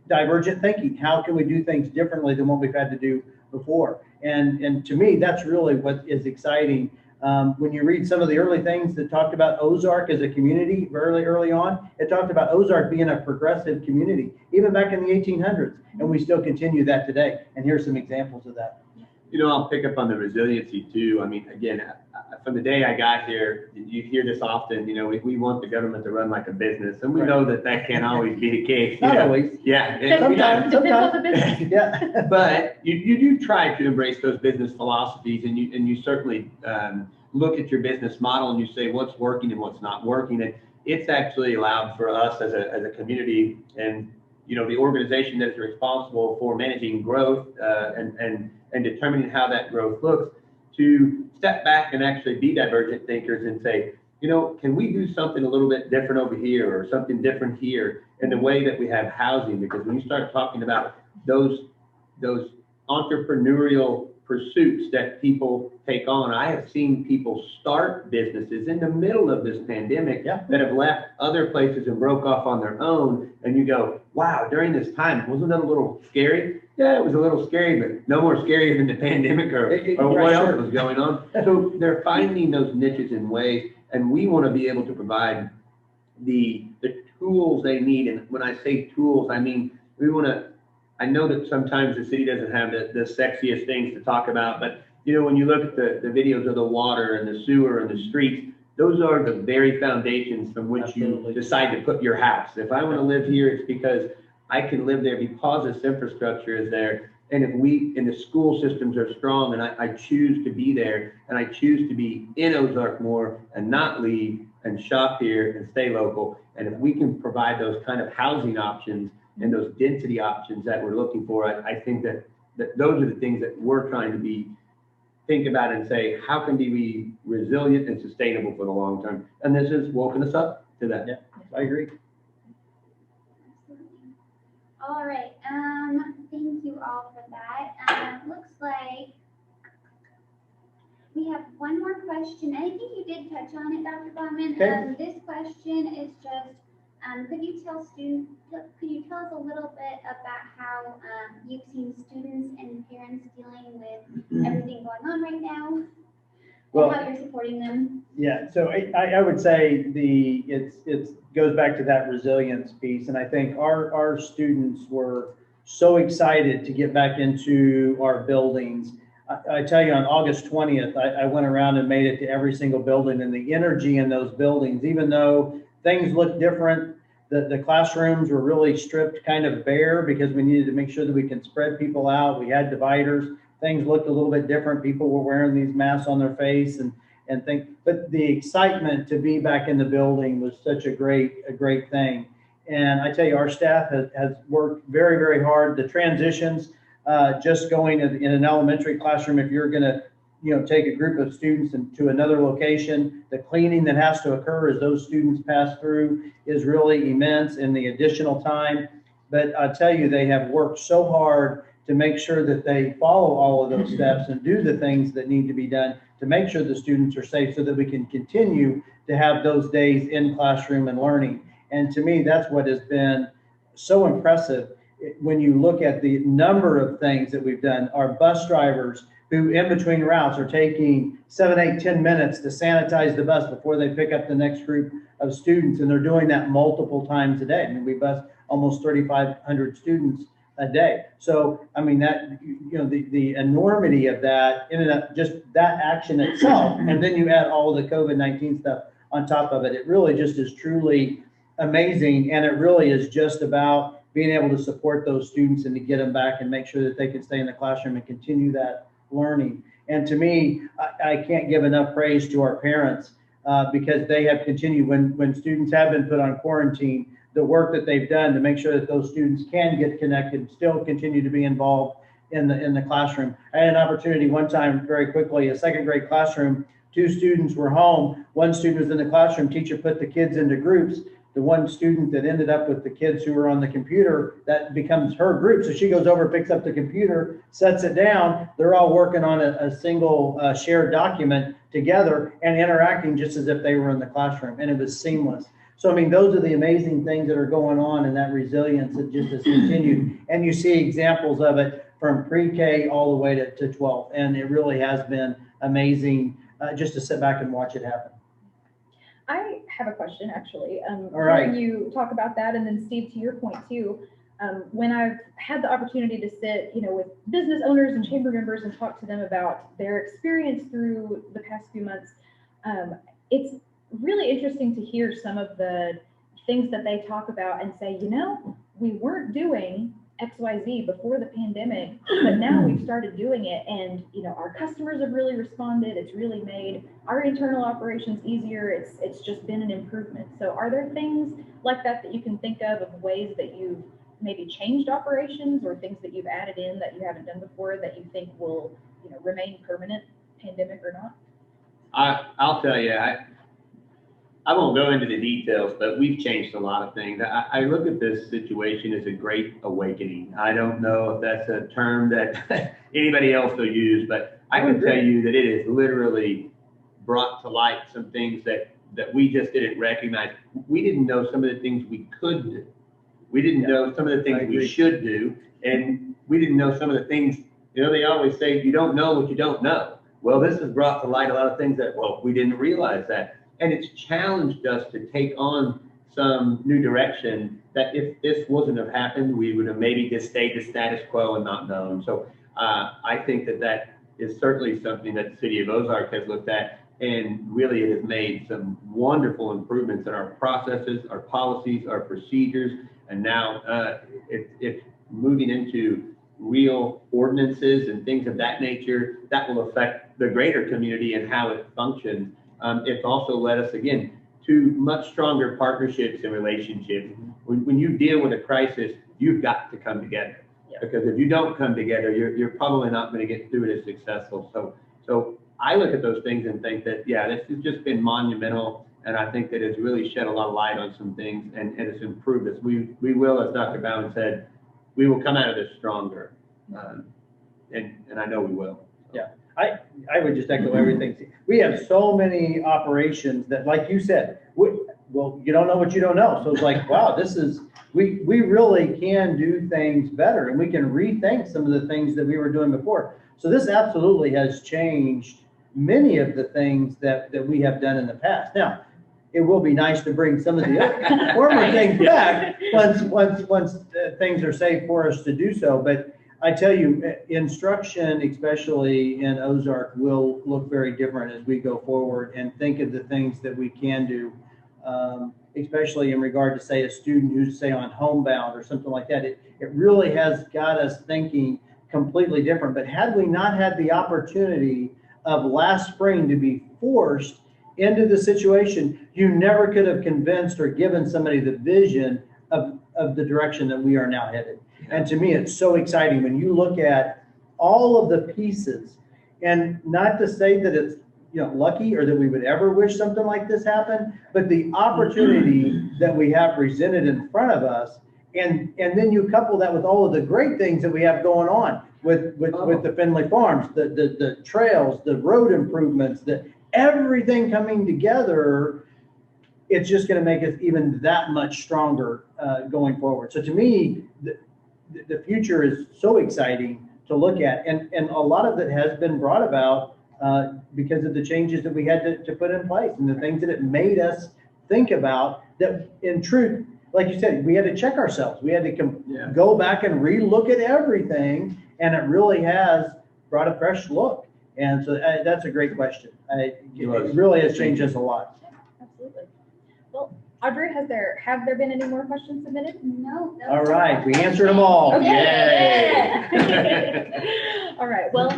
Divergent thinking. How can we do things differently than what we've had to do before? And to me, that's really what is exciting. When you read some of the early things that talked about Ozark as a community early on, it talked about Ozark being a progressive community, even back in the 1800s. And we still continue that today. And here's some examples of that. I'll pick up on the resiliency too. I mean, again, from the day I got here, you hear this often, we want the government to run like a business, and we know that can't always be the case. Not always. Yeah. Sometimes. Yeah. But you do try to embrace those business philosophies, and you certainly look at your business model and you say what's working and what's not working. And it's actually allowed for us as a community and, the organization that is responsible for managing growth and determining how that growth looks, to step back and actually be divergent thinkers and say, can we do something a little bit different over here or something different here in the way that we have housing? Because when you start talking about those entrepreneurial pursuits that people take on, I have seen people start businesses in the middle of this pandemic that have left other places and broke off on their own. And you go, wow, during this time, wasn't that a little scary? Yeah, it was a little scary, but no more scary than the pandemic or what else was going on. So they're finding those niches and ways, and we want to be able to provide the tools they need. And when I say tools, I mean, I know that sometimes the city doesn't have the sexiest things to talk about, but when you look at the videos of the water and the sewer and the streets, those are the very foundations from which you decide to put your house. If I want to live here, it's because I can live there because this infrastructure is there. And if the school systems are strong, and I choose to be there, and I choose to be in Ozark more and not leave and shop here and stay local. And if we can provide those kind of housing options and those density options that we're looking for, I think that those are the things that we're trying to be think about it and say, how can we be resilient and sustainable for the long term? And this has woken us up to that. Yeah, I agree. All right, thank you all for that. Looks like we have one more question. I think you did touch on it, Dr. Bauman. Okay. This question is just, could you tell us a little bit about how you've seen students and parents dealing with everything going on right now? Well, and how you're supporting them? Yeah, so I would say it goes back to that resilience piece, and I think our students were so excited to get back into our buildings. I tell you, on August 20th, I went around and made it to every single building, and the energy in those buildings, even though things looked different, the classrooms were really stripped kind of bare because we needed to make sure that we can spread people out. We had dividers. Things looked a little bit different. People were wearing these masks on their face and things, but the excitement to be back in the building was such a great thing. And I tell you, our staff has worked very, very hard. The transitions, just going in an elementary classroom, if you're gonna, take a group of students to another location, the cleaning that has to occur as those students pass through is really immense, and the additional time. But I tell you, they have worked so hard to make sure that they follow all of those steps and do the things that need to be done to make sure the students are safe so that we can continue to have those days in classroom and learning. And to me, that's what has been so impressive when you look at the number of things that we've done. Our bus drivers who in between routes are taking 7, 8, 10 minutes to sanitize the bus before they pick up the next group of students. And they're doing that multiple times a day. I mean, we bus almost 3,500 students a day. So, I mean, that, the enormity of that, in and of just that action itself, and then you add all the COVID-19 stuff on top of it, it really just is truly amazing. And it really is just about being able to support those students and to get them back and make sure that they can stay in the classroom and continue that learning. And to me, I can't give enough praise to our parents because they have continued when students have been put on quarantine, the work that they've done to make sure that those students can get connected, still continue to be involved in the classroom. I had an opportunity one time, very quickly, a second grade classroom, 2 students were home, 1 student was in the classroom, teacher put the kids into groups. The 1 student that ended up with the kids who were on the computer, that becomes her group. So she goes over, picks up the computer, sets it down. They're all working on a single shared document together and interacting just as if they were in the classroom, and it was seamless. So, I mean, those are the amazing things that are going on, and that resilience that just has continued. And you see examples of it from pre-K all the way to 12. And it really has been amazing just to sit back and watch it happen. I have a question, actually. All right. Hearing you talk about that, and then Steve, to your point too, when I've had the opportunity to sit, with business owners and chamber members and talk to them about their experience through the past few months, it's really interesting to hear some of the things that they talk about and say, we weren't doing XYZ before the pandemic, but now we've started doing it, and our customers have really responded. It's really made our internal operations easier. It's just been an improvement. So are there things like that you can think of ways that you've maybe changed operations, or things that you've added in that you haven't done before that you think will remain permanent, pandemic or not? I'll tell you, I won't go into the details, but we've changed a lot of things. I look at this situation as a great awakening. I don't know if that's a term that anybody else will use, but I can tell you that it has literally brought to light some things that we just didn't recognize. We didn't know some of the things we could do. We didn't know some of the things we should do. And we didn't know some of the things, they always say, you don't know what you don't know. Well, this has brought to light a lot of things that, we didn't realize that. And it's challenged us to take on some new direction that if this wasn't have happened, we would have maybe just stayed the status quo and not known. So I think that is certainly something that the city of Ozark has looked at, and really it has made some wonderful improvements in our processes, our policies, our procedures, and now it's moving into real ordinances and things of that nature that will affect the greater community and how it functions. It's also led us, again, to much stronger partnerships and relationships. When you deal with a crisis, you've got to come together. Because if you don't come together, you're probably not going to get through it as successful. So I look at those things and think that, yeah, this has just been monumental. And I think that it's really shed a lot of light on some things and it's improved us. We will, as Dr. Bauman said, we will come out of this stronger. And I know we will. Yeah, I would just echo everything. We have so many operations that, like you said, well, you don't know what you don't know. So it's like, wow, we really can do things better and we can rethink some of the things that we were doing before. So this absolutely has changed many of the things that we have done in the past. Now, it will be nice to bring some of the former things back once things are safe for us to do so. But I tell you, instruction, especially in Ozark, will look very different as we go forward and think of the things that we can do, especially in regard to, say, a student who's, say, on homebound or something like that. It really has got us thinking completely different. But had we not had the opportunity of last spring to be forced into the situation, you never could have convinced or given somebody the vision of the direction that we are now headed. And to me, it's so exciting when you look at all of the pieces, and not to say that it's, you know, lucky or that we would ever wish something like this happened, but the opportunity that we have presented in front of us, and then you couple that with all of the great things that we have going on with the Finley Farms, the trails, the road improvements, everything coming together. It's just going to make us even that much stronger going forward. So to me, the future is so exciting to look at, and a lot of it has been brought about because of the changes that we had to put in place and the things that it made us think about. That in truth, like you said, we had to check ourselves. We had to go back and re-look at everything, and it really has brought a fresh look. And so that's a great question. It really has changed us a lot. Absolutely. Well, Audrey, have there been any more questions submitted? No. All right, we answered them all. Okay. Yeah. All right. Well,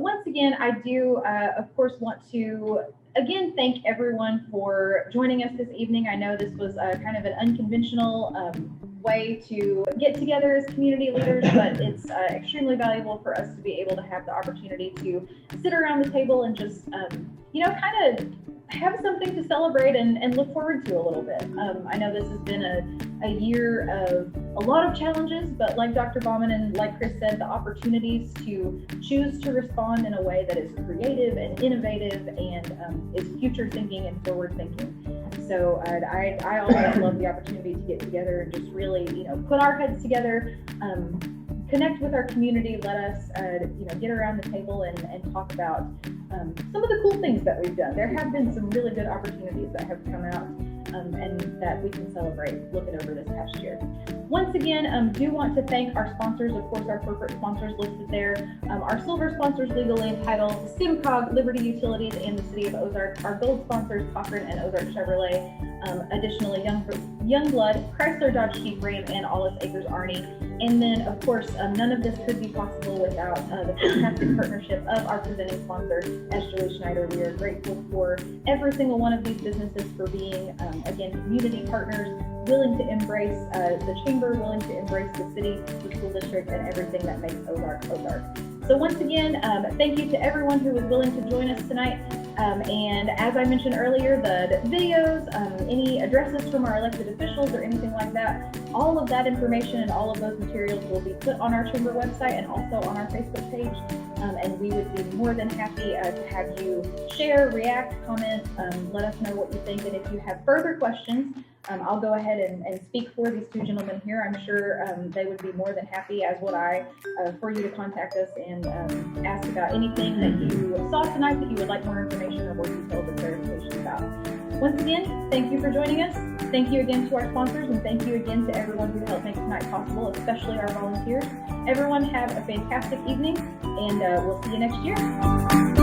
once again, I do, of course, want to again thank everyone for joining us this evening. I know this was kind of an unconventional way to get together as community leaders, but it's extremely valuable for us to be able to have the opportunity to sit around the table and just, kind of have something to celebrate and look forward to a little bit. I know this has been a year of a lot of challenges, but like Dr. Bauman and like Chris said, the opportunities to choose to respond in a way that is creative and innovative and is future thinking and forward thinking. So I always love the opportunity to get together and just really, put our heads together, connect with our community, let us, get around the table and talk about some of the cool things that we've done. There have been some really good opportunities that have come out and that we can celebrate looking over this past year. Once again, do want to thank our sponsors, of course, our corporate sponsors listed there. Our silver sponsors, legally entitled SimCog, Liberty Utilities, and the City of Ozark. Our gold sponsors, Parson and Ozark Chevrolet. Additionally, Youngblood, Chrysler Dodge Jeep Ram, and Alles Acres Arnie. And then, of course, none of this could be possible without the fantastic partnership of our presenting sponsor, Julie Schneider. We are grateful for every single one of these businesses for being, again, community partners, willing to embrace the chamber, willing to embrace the city, the school district, and everything that makes Ozark Ozark. So once again, thank you to everyone who was willing to join us tonight. And as I mentioned earlier, the videos, any addresses from our elected officials or anything like that, all of that information and all of those materials will be put on our chamber website and also on our Facebook page. And we would be more than happy to have you share, react, comment, let us know what you think. And if you have further questions, I'll go ahead and speak for these two gentlemen here. I'm sure they would be more than happy, as would I, for you to contact us and ask about anything that you saw tonight that you would like more information or more detailed or clarification about. Once again, thank you for joining us. Thank you again to our sponsors, and thank you again to everyone who helped make tonight possible, especially our volunteers. Everyone have a fantastic evening, and we'll see you next year.